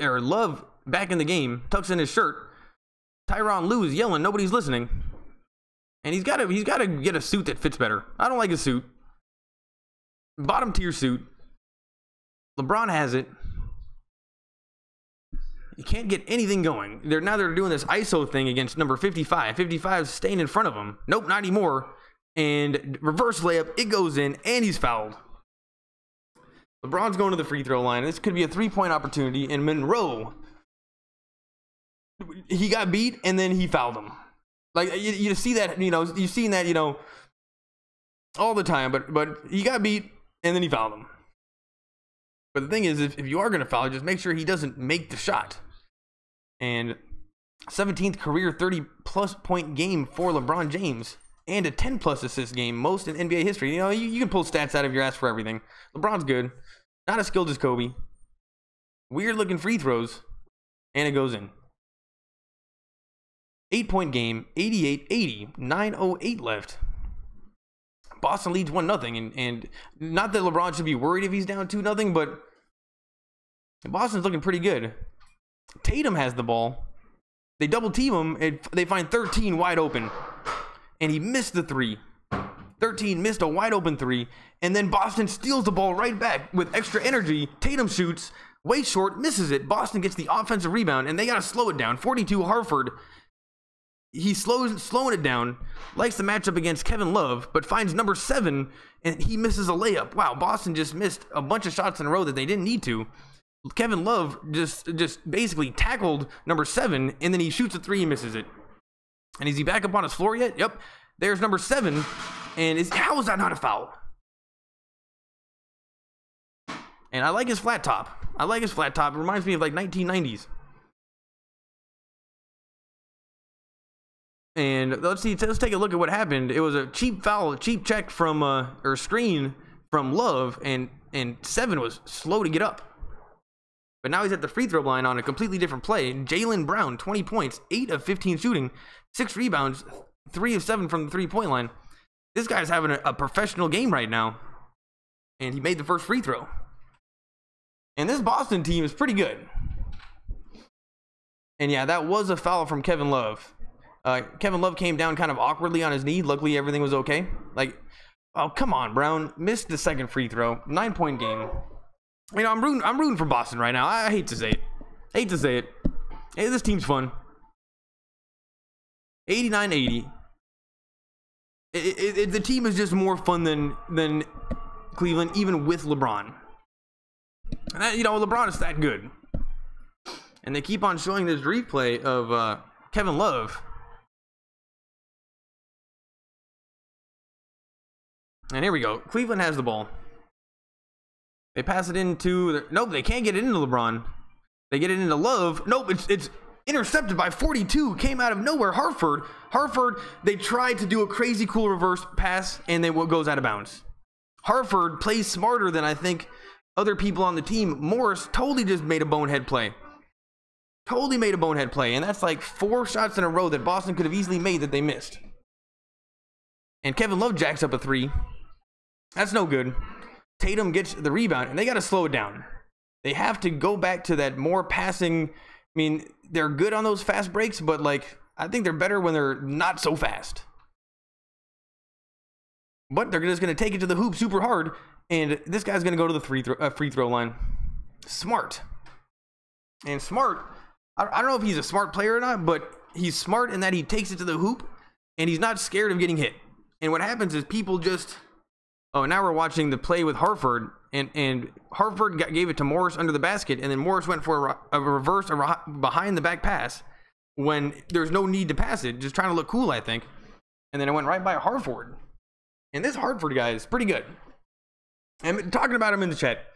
Love back in the game, tucks in his shirt. Tyronn Lue is yelling, nobody's listening. And he's got to get a suit that fits better. I don't like his suit. Bottom tier suit. LeBron has it. You can't get anything going. They're doing this ISO thing against number 55. 55 is staying in front of him. Nope, not anymore. And reverse layup, it goes in, and he's fouled. LeBron's going to the free throw line. This could be a 3-point opportunity. And Monroe, he got beat, and then he fouled him. Like, you see that, you know, you've seen that, you know, all the time. But he got beat, and then he fouled him. But the thing is, if you are going to foul, just make sure he doesn't make the shot. And 17th career 30-plus point game for LeBron James. And a 10-plus assist game, most in NBA history. You know, you can pull stats out of your ass for everything. LeBron's good. Not as skilled as Kobe. Weird-looking free throws. And it goes in. 8-point game, 88-80, 9:08 left. Boston leads 1-0. And not that LeBron should be worried if he's down 2-0, but Boston's looking pretty good. Tatum has the ball. They double team him, and they find 13 wide open. And he missed the 3. 13 missed a wide open 3. And then Boston steals the ball right back with extra energy. Tatum shoots, way short, misses it. Boston gets the offensive rebound, and they got to slow it down. 42 Harford. He's slowing it down. Likes the matchup against Kevin Love, but finds number 7, and he misses a layup. Wow, Boston just missed a bunch of shots in a row that they didn't need to. Kevin Love just basically tackled number 7, and then he shoots a 3 and misses it. And is he back up on his floor yet? Yep. There's number 7. And how is that not a foul? And I like his flat top. It reminds me of like 1990s. And let's take a look at what happened. It was a cheap foul, cheap check from or screen from Love, and 7 was slow to get up. But now he's at the free throw line on a completely different play. Jaylen Brown, 20 points, 8 of 15 shooting, 6 rebounds, 3 of 7 from the 3-point line. This guy's having a professional game right now. And he made the first free throw. And this Boston team is pretty good. And yeah, that was a foul from Kevin Love. Kevin Love came down kind of awkwardly on his knee. Luckily, everything was okay. Like, oh, come on, Brown. Missed the second free throw. 9-point game. You know, I'm rooting for Boston right now. I hate to say it. Hey, this team's fun. 89-80. The team is just more fun than Cleveland, even with LeBron. And you know, LeBron is that good. And they keep on showing this replay of Kevin Love. And here we go. Cleveland has the ball. They pass it into... Nope, they can't get it into LeBron. They get it into Love. Nope, it's intercepted by 42. Came out of nowhere. Hartford, they tried to do a crazy cool reverse pass, and it goes out of bounds. Hartford plays smarter than I think other people on the team. Morris totally just made a bonehead play. And that's like 4 shots in a row that Boston could have easily made that they missed. And Kevin Love jacks up a 3. That's no good. Tatum gets the rebound, and they got to slow it down. They have to go back to that more passing. I mean, they're good on those fast breaks, but like, I think they're better when they're not so fast. But they're just going to take it to the hoop super hard, and this guy's going to go to the free throw line. Smart. And Smart, I don't know if he's a smart player or not, but he's smart in that he takes it to the hoop, and he's not scared of getting hit. And what happens is people just... Oh, now we're watching the play with Hartford, and Hartford gave it to Morris under the basket, and then Morris went for a reverse behind the back pass when there's no need to pass it, just trying to look cool, I think. And then it went right by Hartford. And this Hartford guy is pretty good. I'm talking about him in the chat.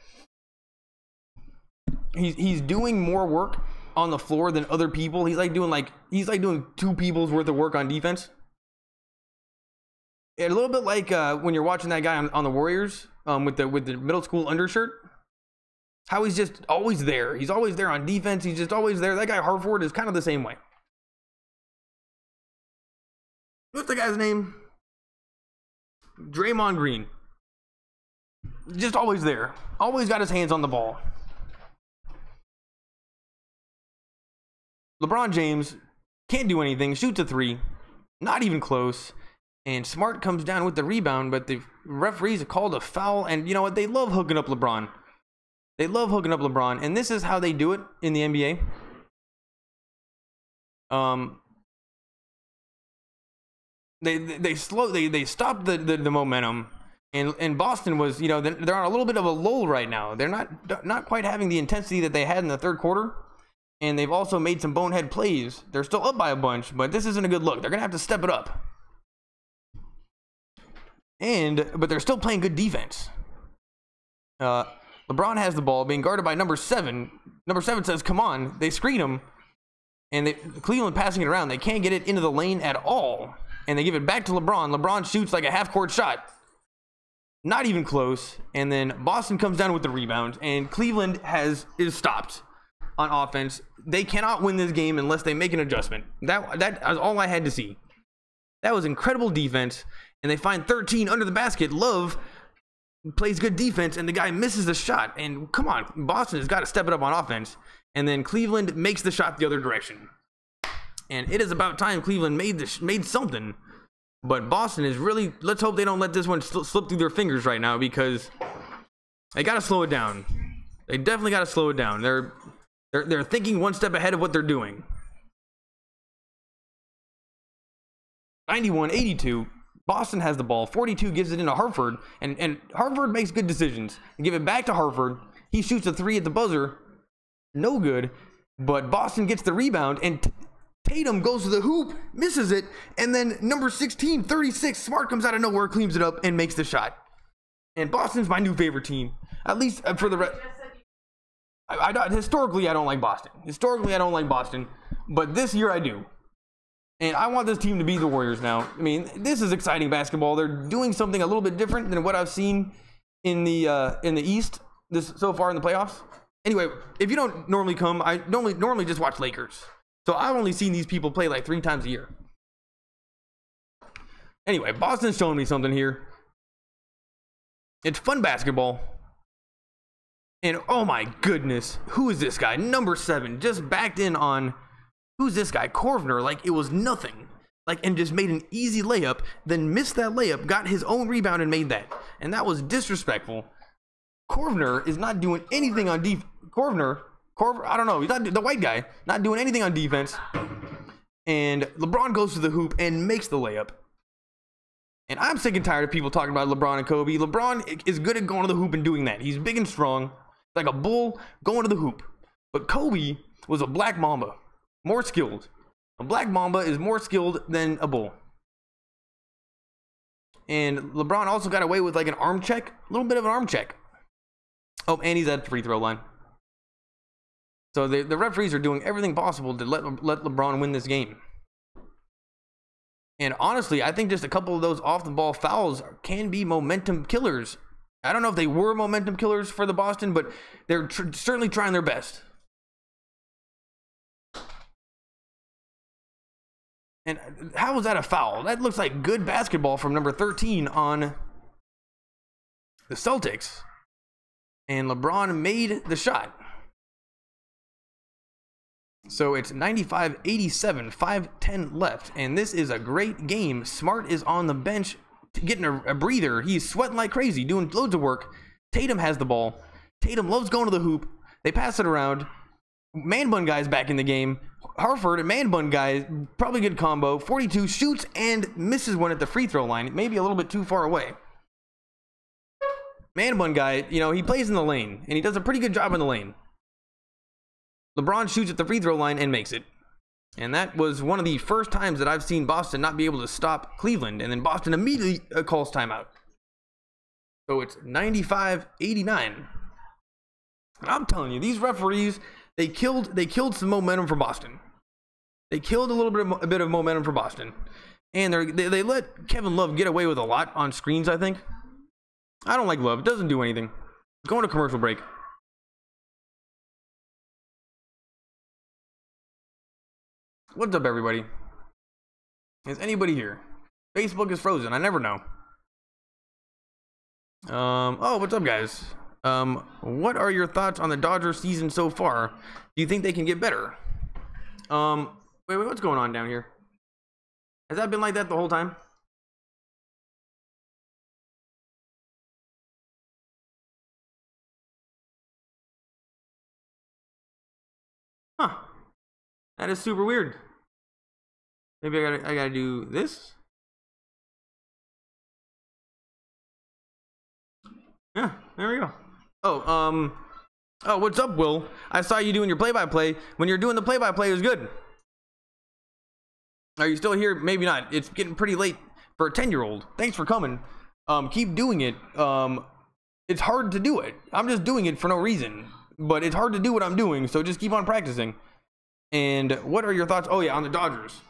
He's doing more work on the floor than other people. He's like doing 2 people's worth of work on defense. A little bit like when you're watching that guy on the Warriors with the middle school undershirt. How he's just always there. He's always there on defense. He's just always there. That guy Hartford is kind of the same way. What's the guy's name? Draymond Green. Just always there. Always got his hands on the ball. LeBron James can't do anything. Shoots a 3. Not even close. And Smart comes down with the rebound, but the referees called a foul. And you know what? They love hooking up LeBron. And this is how they do it in the NBA. They stopped the momentum. And Boston was, you know, they're on a little bit of a lull right now. They're not quite having the intensity that they had in the third quarter. And they've also made some bonehead plays. They're still up by a bunch, but this isn't a good look. They're going to have to step it up. But they're still playing good defense. LeBron has the ball, being guarded by number 7. Number 7 says, come on. They screen him. And Cleveland passing it around. They can't get it into the lane at all. And they give it back to LeBron. LeBron shoots like a half-court shot. Not even close. And then Boston comes down with the rebound. And Cleveland is stopped on offense. They cannot win this game unless they make an adjustment. That was all I had to see. That was incredible defense. And they find 13 under the basket. Love plays good defense, and the guy misses the shot. And come on, Boston has got to step it up on offense. And then Cleveland makes the shot the other direction. And it is about time Cleveland made something. But Boston is really... Let's hope they don't let this one slip through their fingers right now, because they got to slow it down. They definitely got to slow it down. They're thinking one step ahead of what they're doing. 91-82. Boston has the ball. 42 gives it into Hartford, and Hartford makes good decisions. They give it back to Hartford. He shoots a 3 at the buzzer. No good. But Boston gets the rebound, and Tatum goes to the hoop, misses it, and then number 16, 36, Smart comes out of nowhere, cleans it up, and makes the shot. And Boston's my new favorite team. At least for the rest. Historically, I don't like Boston. But this year I do. And I want this team to be the Warriors now. I mean, this is exciting basketball. They're doing something a little bit different than what I've seen in the East so far in the playoffs. Anyway, if you don't normally come, I normally just watch Lakers. So I've only seen these people play like 3 times a year. Anyway, Boston's showing me something here. It's fun basketball. And oh my goodness, who is this guy? Number 7, just backed in on Who's this guy? Korvner, like it was nothing. Like, and just made an easy layup, then missed that layup, got his own rebound and made that. And that was disrespectful. Korvner is not doing anything on defense. Korvner, I don't know, he's not the white guy, not doing anything on defense. And LeBron goes to the hoop and makes the layup. And I'm sick and tired of people talking about LeBron and Kobe. LeBron is good at going to the hoop and doing that. He's big and strong, like a bull going to the hoop. But Kobe was a black mamba, more skilled. A black mamba is more skilled than a bull. And LeBron also got away with like an arm check, a little bit of an arm check. Oh, and he's at the free throw line. So the referees are doing everything possible to let LeBron win this game. And honestly, I think just a couple of those off the ball fouls can be momentum killers. I don't know if they were momentum killers for the Boston, but they're certainly trying their best. And how was that a foul? That looks like good basketball from number 13 on the Celtics. And LeBron made the shot. So it's 95-87, 5:10 left. And this is a great game. Smart is on the bench getting a breather. He's sweating like crazy, doing loads of work. Tatum has the ball. Tatum loves going to the hoop. They pass it around. Man bun guy's back in the game. Harford, a man bun guy, probably good combo. 42, shoots and misses one at the free throw line. Maybe a little bit too far away. Man bun guy, you know, he plays in the lane, and he does a pretty good job in the lane. LeBron shoots at the free throw line and makes it. And that was one of the first times that I've seen Boston not be able to stop Cleveland, and then Boston immediately calls timeout. So it's 95-89. I'm telling you, these referees, they killed some momentum for Boston. They killed a bit of momentum for Boston. And they let Kevin Love get away with a lot on screens, I think. I don't like Love. It doesn't do anything. Going to commercial break. What's up, everybody? Is anybody here? Facebook is frozen. I never know. Oh, what's up, guys? What are your thoughts on the Dodgers season so far? Do you think they can get better? Wait, what's going on down here? Has that been like that the whole time? Huh. That is super weird. Maybe I gotta do this. Yeah, there we go. Oh, what's up, Will? I saw you doing your play-by-play. When you're doing the play-by-play, it was good. Are you still here? Maybe not. It's getting pretty late for a 10-year-old. Thanks for coming. Keep doing it. It's hard to do it. I'm just doing it for no reason. But it's hard to do what I'm doing, so just keep on practicing. And what are your thoughts? Oh, yeah, on the Dodgers.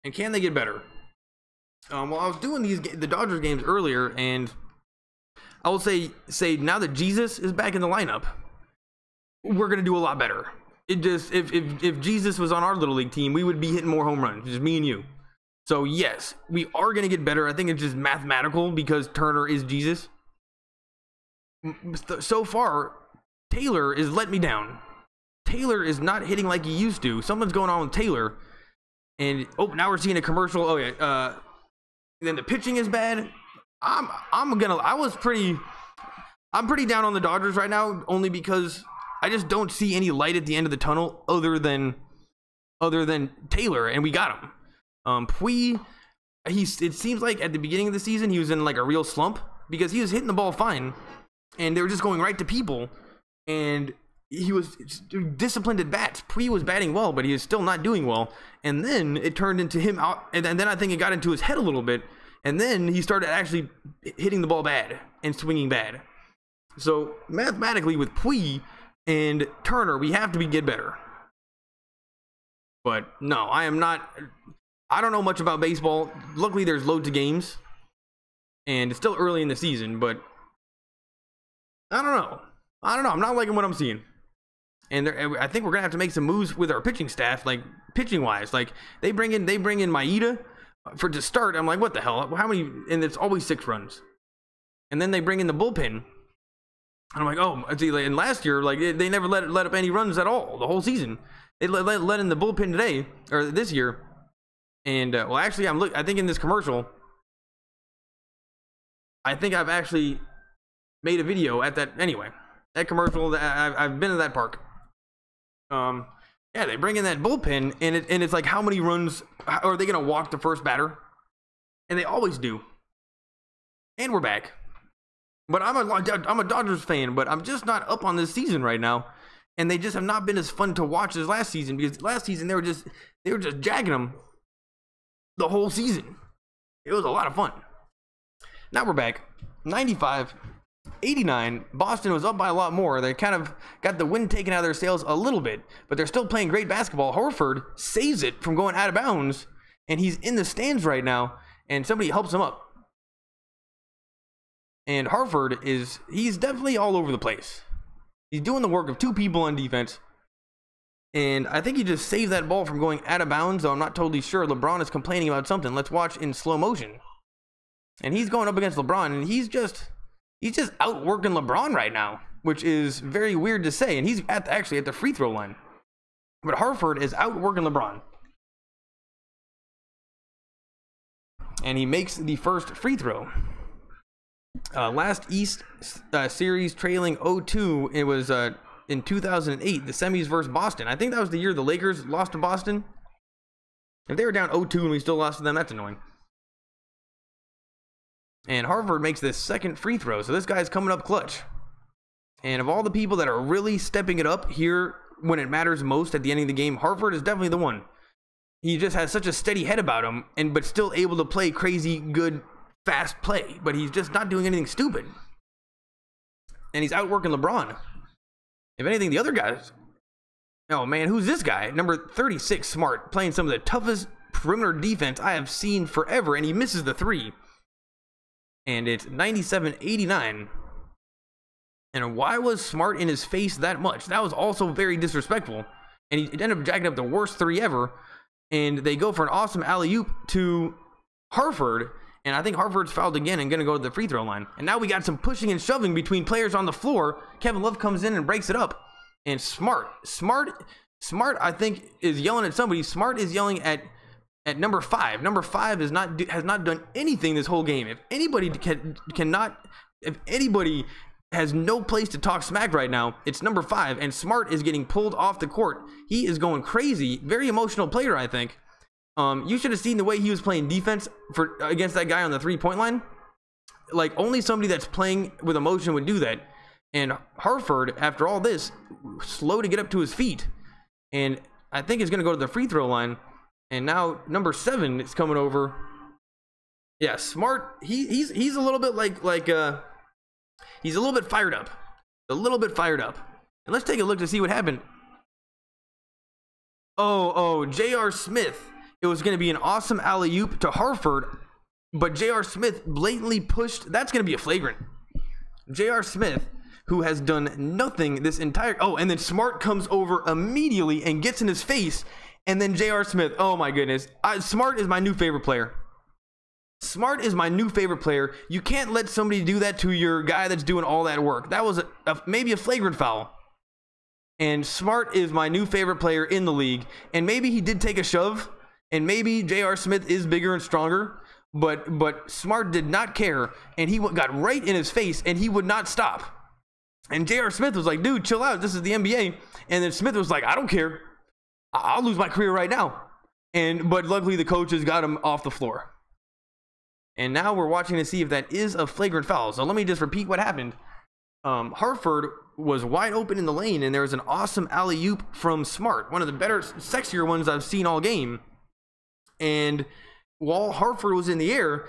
And can they get better? Well, I was doing the Dodgers games earlier, and I will say now that Jesus is back in the lineup, we're gonna do a lot better. It just if Jesus was on our little league team, we would be hitting more home runs, just me and you. So yes, we are gonna get better. I think it's just mathematical because Turner is Jesus. So far, Taylor is letting me down. Taylor is not hitting like he used to. Something's going on with Taylor. And oh, now we're seeing a commercial. Oh yeah. Then the pitching is bad. I'm pretty down on the Dodgers right now, only because I just don't see any light at the end of the tunnel other than Taylor, and we got him. Puig, it seems like at the beginning of the season he was in like a real slump because he was hitting the ball fine, and they were just going right to people, and he was disciplined at bats. Puig was batting well, but he was still not doing well, and then it turned into him out, and then I think it got into his head a little bit. And then he started actually hitting the ball bad and swinging bad. So mathematically with Puig and Turner, we have to get better. But no, I don't know much about baseball. Luckily, there's loads of games. And it's still early in the season, but I don't know. I'm not liking what I'm seeing. And I think we're going to have to make some moves with our pitching staff, like pitching-wise. Like they bring in Maeda to start. I'm like, what the hell? How many? And it's always 6 runs. And then they bring in the bullpen. And I'm like, oh, see, and last year, like they never let up any runs at all the whole season. They let in the bullpen today or this year, and well, actually, I think in this commercial, I think I've actually made a video at that anyway. That commercial, I've been to that park. Yeah, they bring in that bullpen, and it's like, how many runs are they gonna walk the first batter? And they always do. And we're back. But I'm a Dodgers fan, but I'm just not up on this season right now. And they just have not been as fun to watch as last season, because last season they were just jagging them the whole season. It was a lot of fun. Now we're back. 95-89. Boston was up by a lot more. They kind of got the wind taken out of their sails a little bit, but they're still playing great basketball. Horford saves it from going out of bounds, and he's in the stands right now, and somebody helps him up. And Horford he's definitely all over the place. He's doing the work of two people on defense. And I think he just saved that ball from going out of bounds, though I'm not totally sure. LeBron is complaining about something. Let's watch in slow motion. And he's going up against LeBron, and he's just outworking LeBron right now, which is very weird to say. And he's actually at the free throw line. But Horford is outworking LeBron. And he makes the first free throw. Last East series trailing 0-2, it was in 2008, the semis versus Boston. I think that was the year the Lakers lost to Boston. If they were down 0-2 and we still lost to them, that's annoying. And Horford makes this second free throw, so this guy's coming up clutch. And of all the people that are really stepping it up here when it matters most at the end of the game, Horford is definitely the one. He just has such a steady head about him, but still able to play crazy good fast play, but he's just not doing anything stupid. And he's outworking LeBron. If anything, the other guys, oh man, who's this guy? Number 36, Smart, playing some of the toughest perimeter defense I have seen forever, and he misses the three. And it's 97-89. And why was Smart in his face that much? That was also very disrespectful. And he ended up jacking up the worst three ever. And they go for an awesome alley-oop to Horford. And I think Horford's fouled again and going to go to the free throw line. And now we got some pushing and shoving between players on the floor. Kevin Love comes in and breaks it up. And Smart, I think, is yelling at somebody. Smart is yelling at number 5. Number 5 has not done anything this whole game. If anybody if anybody has no place to talk smack right now, it's number 5. And Smart is getting pulled off the court. He is going crazy. Very emotional player, I think. You should have seen the way he was playing defense against that guy on the 3-point line. Like, only somebody that's playing with emotion would do that. And Horford, after all this, slow to get up to his feet. And I think he's going to go to the free throw line. And now number 7 is coming over. Yeah, Smart. He's a little bit he's a little bit fired up. A little bit fired up. And let's take a look to see what happened. Oh, J.R. Smith. It was going to be an awesome alley-oop to Horford, but J.R. Smith blatantly pushed. That's going to be a flagrant. J.R. Smith, who has done nothing this entire... Oh, and then Smart comes over immediately and gets in his face, and then J.R. Smith. Oh, my goodness. Smart is my new favorite player. Smart is my new favorite player. You can't let somebody do that to your guy that's doing all that work. That was maybe a flagrant foul. And Smart is my new favorite player in the league. And maybe he did take a shove, and maybe J.R. Smith is bigger and stronger, but Smart did not care, and he got right in his face, and he would not stop. And J.R. Smith was like, dude, chill out. This is the NBA. And then Smith was like, I don't care. I'll lose my career right now. But luckily, the coaches got him off the floor. And now we're watching to see if that is a flagrant foul. So let me just repeat what happened. Horford was wide open in the lane, and there was an awesome alley-oop from Smart, one of the better, sexier ones I've seen all game. And while Horford was in the air,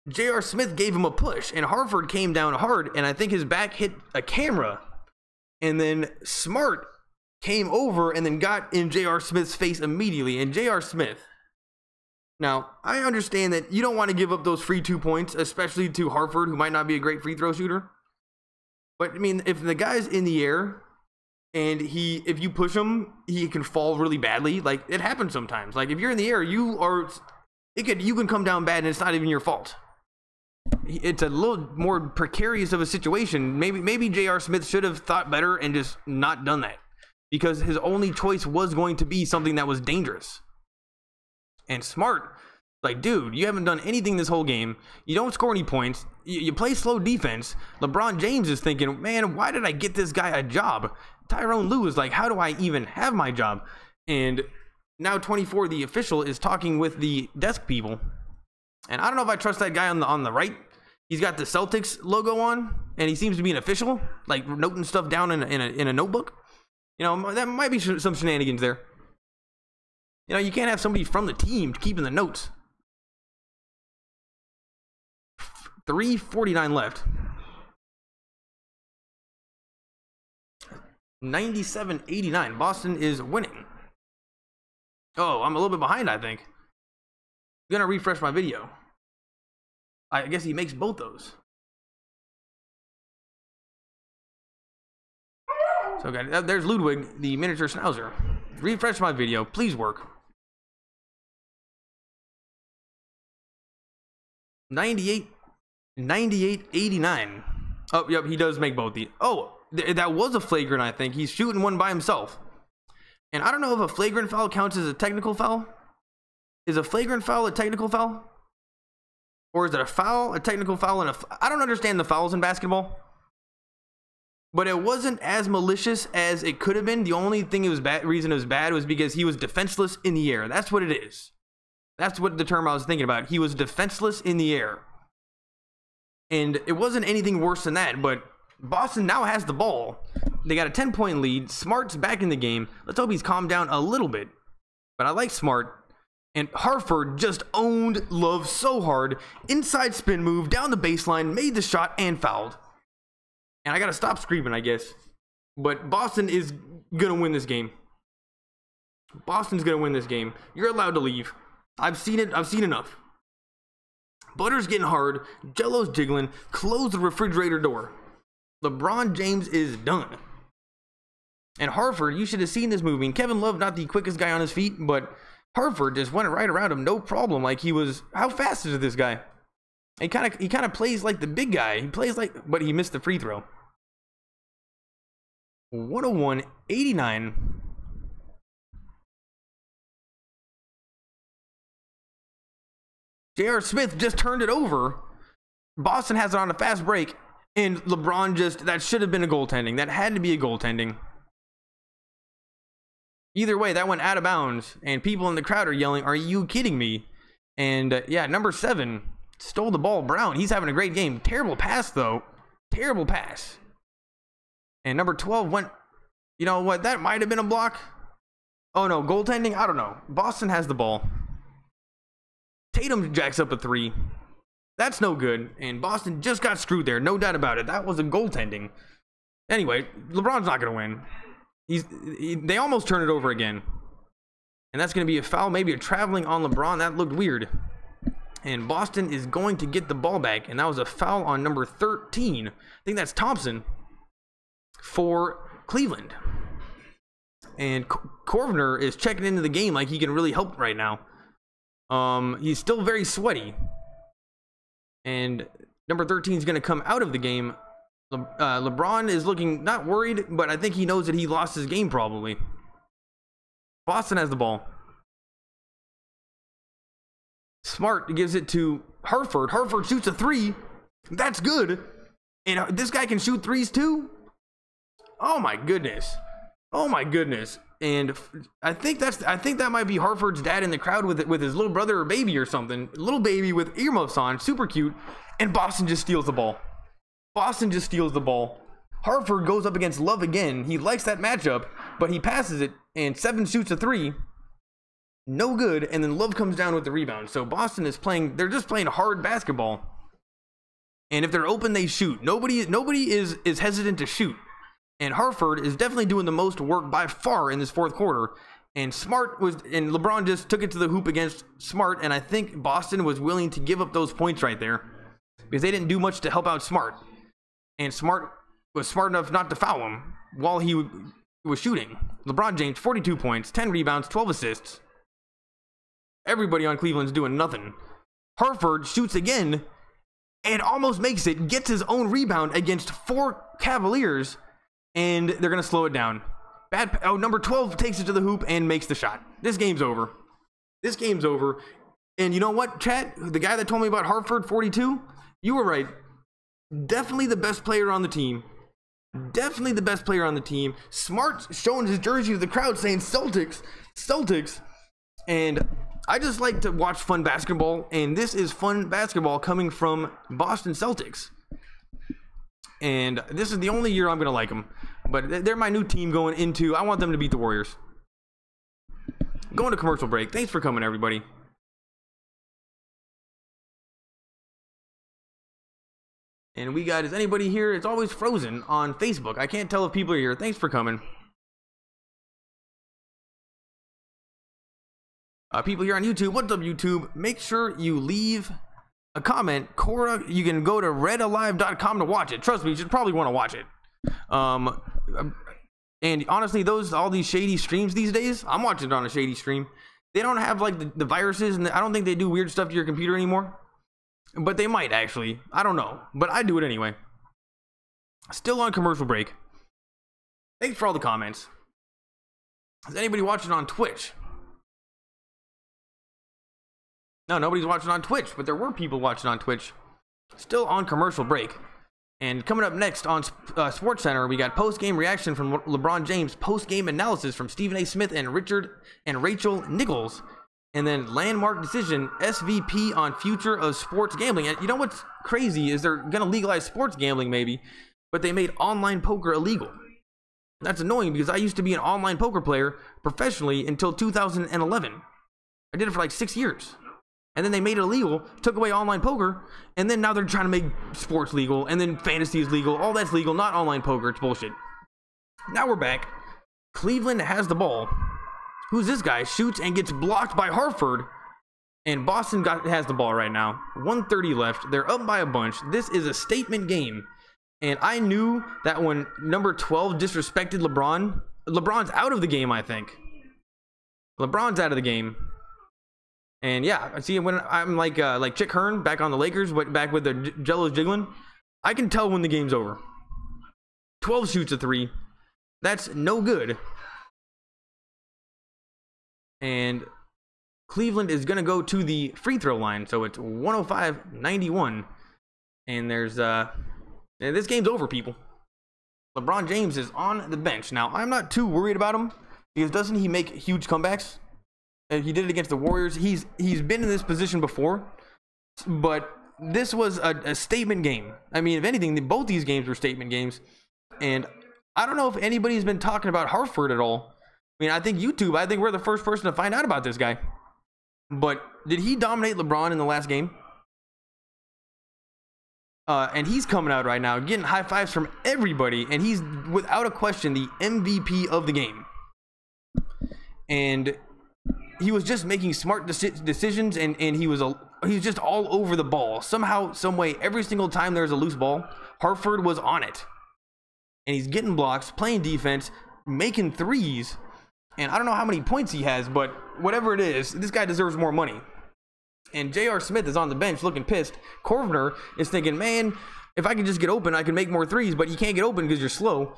J.R. Smith gave him a push, and Horford came down hard, and I think his back hit a camera. And then Smart came over and then got in J.R. Smith's face immediately. And J.R. Smith, now, I understand that you don't want to give up those free 2 points, especially to Horford, who might not be a great free throw shooter. But, I mean, if the guy's in the air and if you push him, he can fall really badly. Like, it happens sometimes. Like, if you're in the air, you can come down bad and it's not even your fault. It's a little more precarious of a situation. Maybe J.R. Smith should have thought better and just not done that. because his only choice was going to be something that was dangerous. And Smart, like, dude, you haven't done anything this whole game. You don't score any points. You play slow defense. LeBron James is thinking, man, why did I get this guy a job? Tyronn Lue is like, how do I even have my job? And now 24, the official, is talking with the desk people. And I don't know if I trust that guy on the right. He's got the Celtics logo on, and he seems to be an official, like noting stuff down in a notebook. You know, that might be some shenanigans there. You know, you can't have somebody from the team keeping the notes. 3:49 left. 97-89. Boston is winning. Oh, I'm a little bit behind, I think. I'm gonna refresh my video. I guess he makes both those. So guys, there's Ludwig, the miniature schnauzer. Refresh my video, please work. 98-89. Oh, yep, he does make both these. Oh, that was a flagrant, I think. He's shooting one by himself. And I don't know if a flagrant foul counts as a technical foul. Is a flagrant foul a technical foul? Or is it a foul, a technical foul, and I don't understand the fouls in basketball. But it wasn't as malicious as it could have been. The only thing it was reason it was bad was because he was defenseless in the air. That's what it is. That's what the term I was thinking about. He was defenseless in the air. And it wasn't anything worse than that, but Boston now has the ball. They got a 10-point lead. Smart's back in the game. Let's hope he's calmed down a little bit. But I like Smart. And Harford just owned Love so hard. Inside spin move, down the baseline, made the shot, and fouled. And I gotta stop screaming, I guess. But Boston is gonna win this game. Boston's gonna win this game. You're allowed to leave. I've seen it. I've seen enough. Butter's getting hard. Jello's jiggling. Close the refrigerator door. LeBron James is done. And Harford, you should have seen this movie. And Kevin Love, not the quickest guy on his feet, but Harford just went right around him, no problem. Like he was, how fast is this guy? He kind of plays like the big guy. He plays like, but he missed the free throw. 101-89. J.R. Smith just turned it over. Boston has it on a fast break, and LeBron just, that should have been a goaltending. That had to be a goaltending. Either way, that went out of bounds, and people in the crowd are yelling, "Are you kidding me?" And yeah, number 7 stole the ball. Brown, he's having a great game. Terrible pass, though. Terrible pass. And number 12 went, you know what, that might have been a block. Oh no, goaltending? I don't know. Boston has the ball. Tatum jacks up a 3. That's no good. And Boston just got screwed there. No doubt about it. That was a goaltending. Anyway, LeBron's not going to win. They almost turn it over again. And that's going to be a foul. Maybe a traveling on LeBron. That looked weird. And Boston is going to get the ball back. And that was a foul on number 13. I think that's Thompson for Cleveland. And Korvner is checking into the game like he can really help right now. He's still very sweaty. And number 13 is going to come out of the game. LeBron is looking not worried, but I think he knows that he lost his game probably. Boston has the ball. Smart gives it to Harford. Harford shoots a 3. That's good. And this guy can shoot 3s too? Oh my goodness. Oh my goodness. And I think that might be Harford's dad in the crowd with his little brother or baby or something. Little baby with earmuffs on, super cute. And Boston just steals the ball. Boston just steals the ball. Harford goes up against Love again. He likes that matchup, but he passes it, and 7 shoots a 3. No good, and then Love comes down with the rebound. So Boston is playing, they're just playing hard basketball. And if they're open, they shoot. Nobody is hesitant to shoot. And Harford is definitely doing the most work by far in this fourth quarter. And LeBron just took it to the hoop against Smart, and I think Boston was willing to give up those points right there because they didn't do much to help out Smart. And Smart was smart enough not to foul him while he was shooting. LeBron James, 42 points, 10 rebounds, 12 assists. Everybody on Cleveland's doing nothing. Harford shoots again and almost makes it, gets his own rebound against 4 Cavaliers, and they're going to slow it down. Number 12 takes it to the hoop and makes the shot. This game's over. This game's over. And you know what, chat? The guy that told me about Hartford 42, you were right. Definitely the best player on the team. Definitely the best player on the team. Smart showing his jersey to the crowd saying Celtics, Celtics. And I just like to watch fun basketball, and this is fun basketball coming from Boston Celtics. And this is the only year I'm going to like them. But they're my new team going into, I want them to beat the Warriors. Going to commercial break. Thanks for coming, everybody. And we got, is anybody here? It's always frozen on Facebook. I can't tell if people are here. Thanks for coming. People here on YouTube, what's up, YouTube? Make sure you leave a comment. Cora, you can go to redalive.com to watch it. Trust me, you should probably want to watch it. And honestly, all these shady streams these days, I'm watching it on a shady stream. They don't have like the viruses, and I don't think they do weird stuff to your computer anymore. But they might actually. I don't know. But I do it anyway. Still on commercial break. Thanks for all the comments. Is anybody watching on Twitch? No, nobody's watching on Twitch, but there were people watching on Twitch. Still on commercial break. And coming up next on Sports Center, we got post-game reaction from LeBron James, post-game analysis from Stephen A. Smith and Rachel Nichols, and then landmark decision, SVP on future of sports gambling. And you know what's crazy is they're going to legalize sports gambling maybe, but they made online poker illegal. That's annoying because I used to be an online poker player professionally until 2011. I did it for like 6 years. And then they made it illegal, took away online poker, and then now they're trying to make sports legal, and then fantasy is legal. All that's legal, not online poker. It's bullshit. Now we're back. Cleveland has the ball. Who's this guy? Shoots and gets blocked by Hartford. And Boston has the ball right now. 1:30 left. They're up by a bunch. This is a statement game. And I knew that when number 12 disrespected LeBron, LeBron's out of the game, I think. LeBron's out of the game. And yeah, I see when I'm like Chick Hearn back on the Lakers, back with the Jello's jiggling, I can tell when the game's over. 12 shoots a three. That's no good. And Cleveland is going to go to the free throw line. So it's 105-91. And there's this game's over, people. LeBron James is on the bench. Now, I'm not too worried about him because doesn't he make huge comebacks? And he did it against the Warriors. He's been in this position before, but this was a statement game. I mean, if anything, both these games were statement games. And I don't know if anybody's been talking about Hartford at all. I mean, I think we're the first person to find out about this guy. But did he dominate LeBron in the last game? And he's coming out right now, getting high fives from everybody, and he's without a question the MVP of the game. And he was just making smart decisions, and he's just all over the ball. Somehow, some way, every single time there's a loose ball, Hartford was on it. And he's getting blocks, playing defense, making threes. And I don't know how many points he has, but whatever it is, this guy deserves more money. And J.R. Smith is on the bench looking pissed. Korvner is thinking, man, if I can just get open, I can make more threes, but you can't get open because you're slow.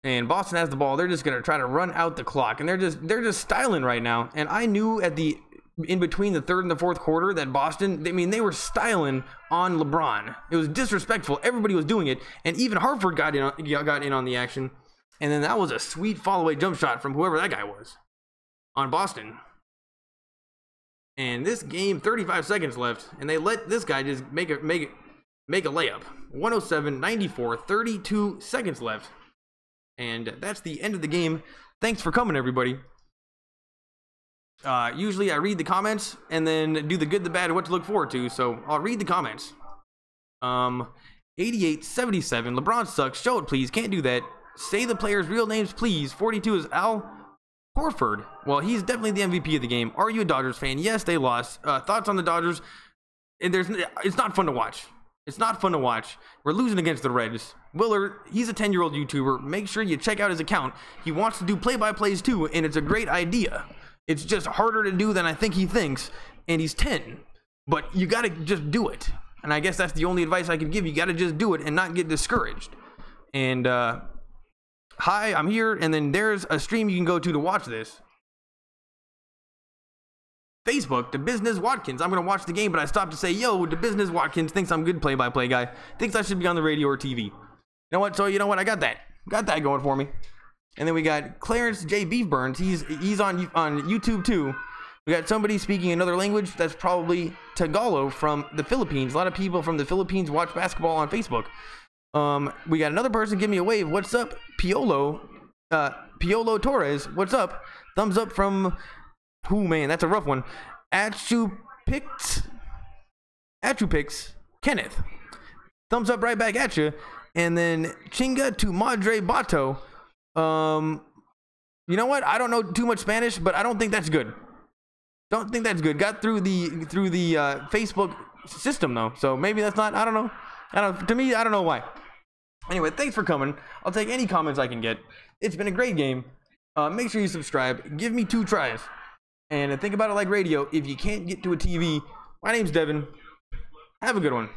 And Boston has the ball. They're just going to try to run out the clock. And they're just styling right now. And I knew in between the third and the fourth quarter that Boston, they were styling on LeBron. It was disrespectful. Everybody was doing it. And even Hartford got in on the action. And then that was a sweet fall-away jump shot from whoever that guy was on Boston. And this game, 35 seconds left. And they let this guy just make a layup. 107-94, 32 seconds left. And that's the end of the game. Thanks for coming, everybody. Usually I read the comments and then do the good, the bad, and what to look forward to. So I'll read the comments. 88-77. LeBron sucks. Show it, please. Can't do that. Say the players' real names, please. 42 is Al Horford. Well, he's definitely the MVP of the game. Are you a Dodgers fan? Yes, they lost. Thoughts on the Dodgers? And it's not fun to watch. It's not fun to watch. We're losing against the Reds. Willard, he's a 10-year-old YouTuber. Make sure you check out his account. He wants to do play-by-plays too, and it's a great idea. It's just harder to do than I think he thinks, and he's 10. But you got to just do it. And I guess that's the only advice I can give. You got to just do it and not get discouraged. And hi, I'm here, and then there's a stream you can go to watch this. Facebook, the Business Watkins. I'm gonna watch the game, but I stopped to say, yo, the Business Watkins thinks I'm good play-by-play guy. Thinks I should be on the radio or TV. You know what? So you know what? I got that going for me. And then we got Clarence J. Beefburns. He's on YouTube too. We got somebody speaking another language. That's probably Tagalog from the Philippines. A lot of people from the Philippines watch basketball on Facebook. We got another person. Give me a wave. What's up, Piolo Torres? What's up? Thumbs up from. Ooh, man, that's a rough one. Atchupix Kenneth. Thumbs up right back at you. And then Chinga to Madre Bato. You know what? I don't know too much Spanish, but I don't think that's good. Don't think that's good. Got through the Facebook system though, so maybe that's not. I don't know. To me, I don't know why. Anyway, thanks for coming. I'll take any comments I can get. It's been a great game. Make sure you subscribe. Give me 2 tries. And think about it like radio. If you can't get to a TV, my name's Devin. Have a good one.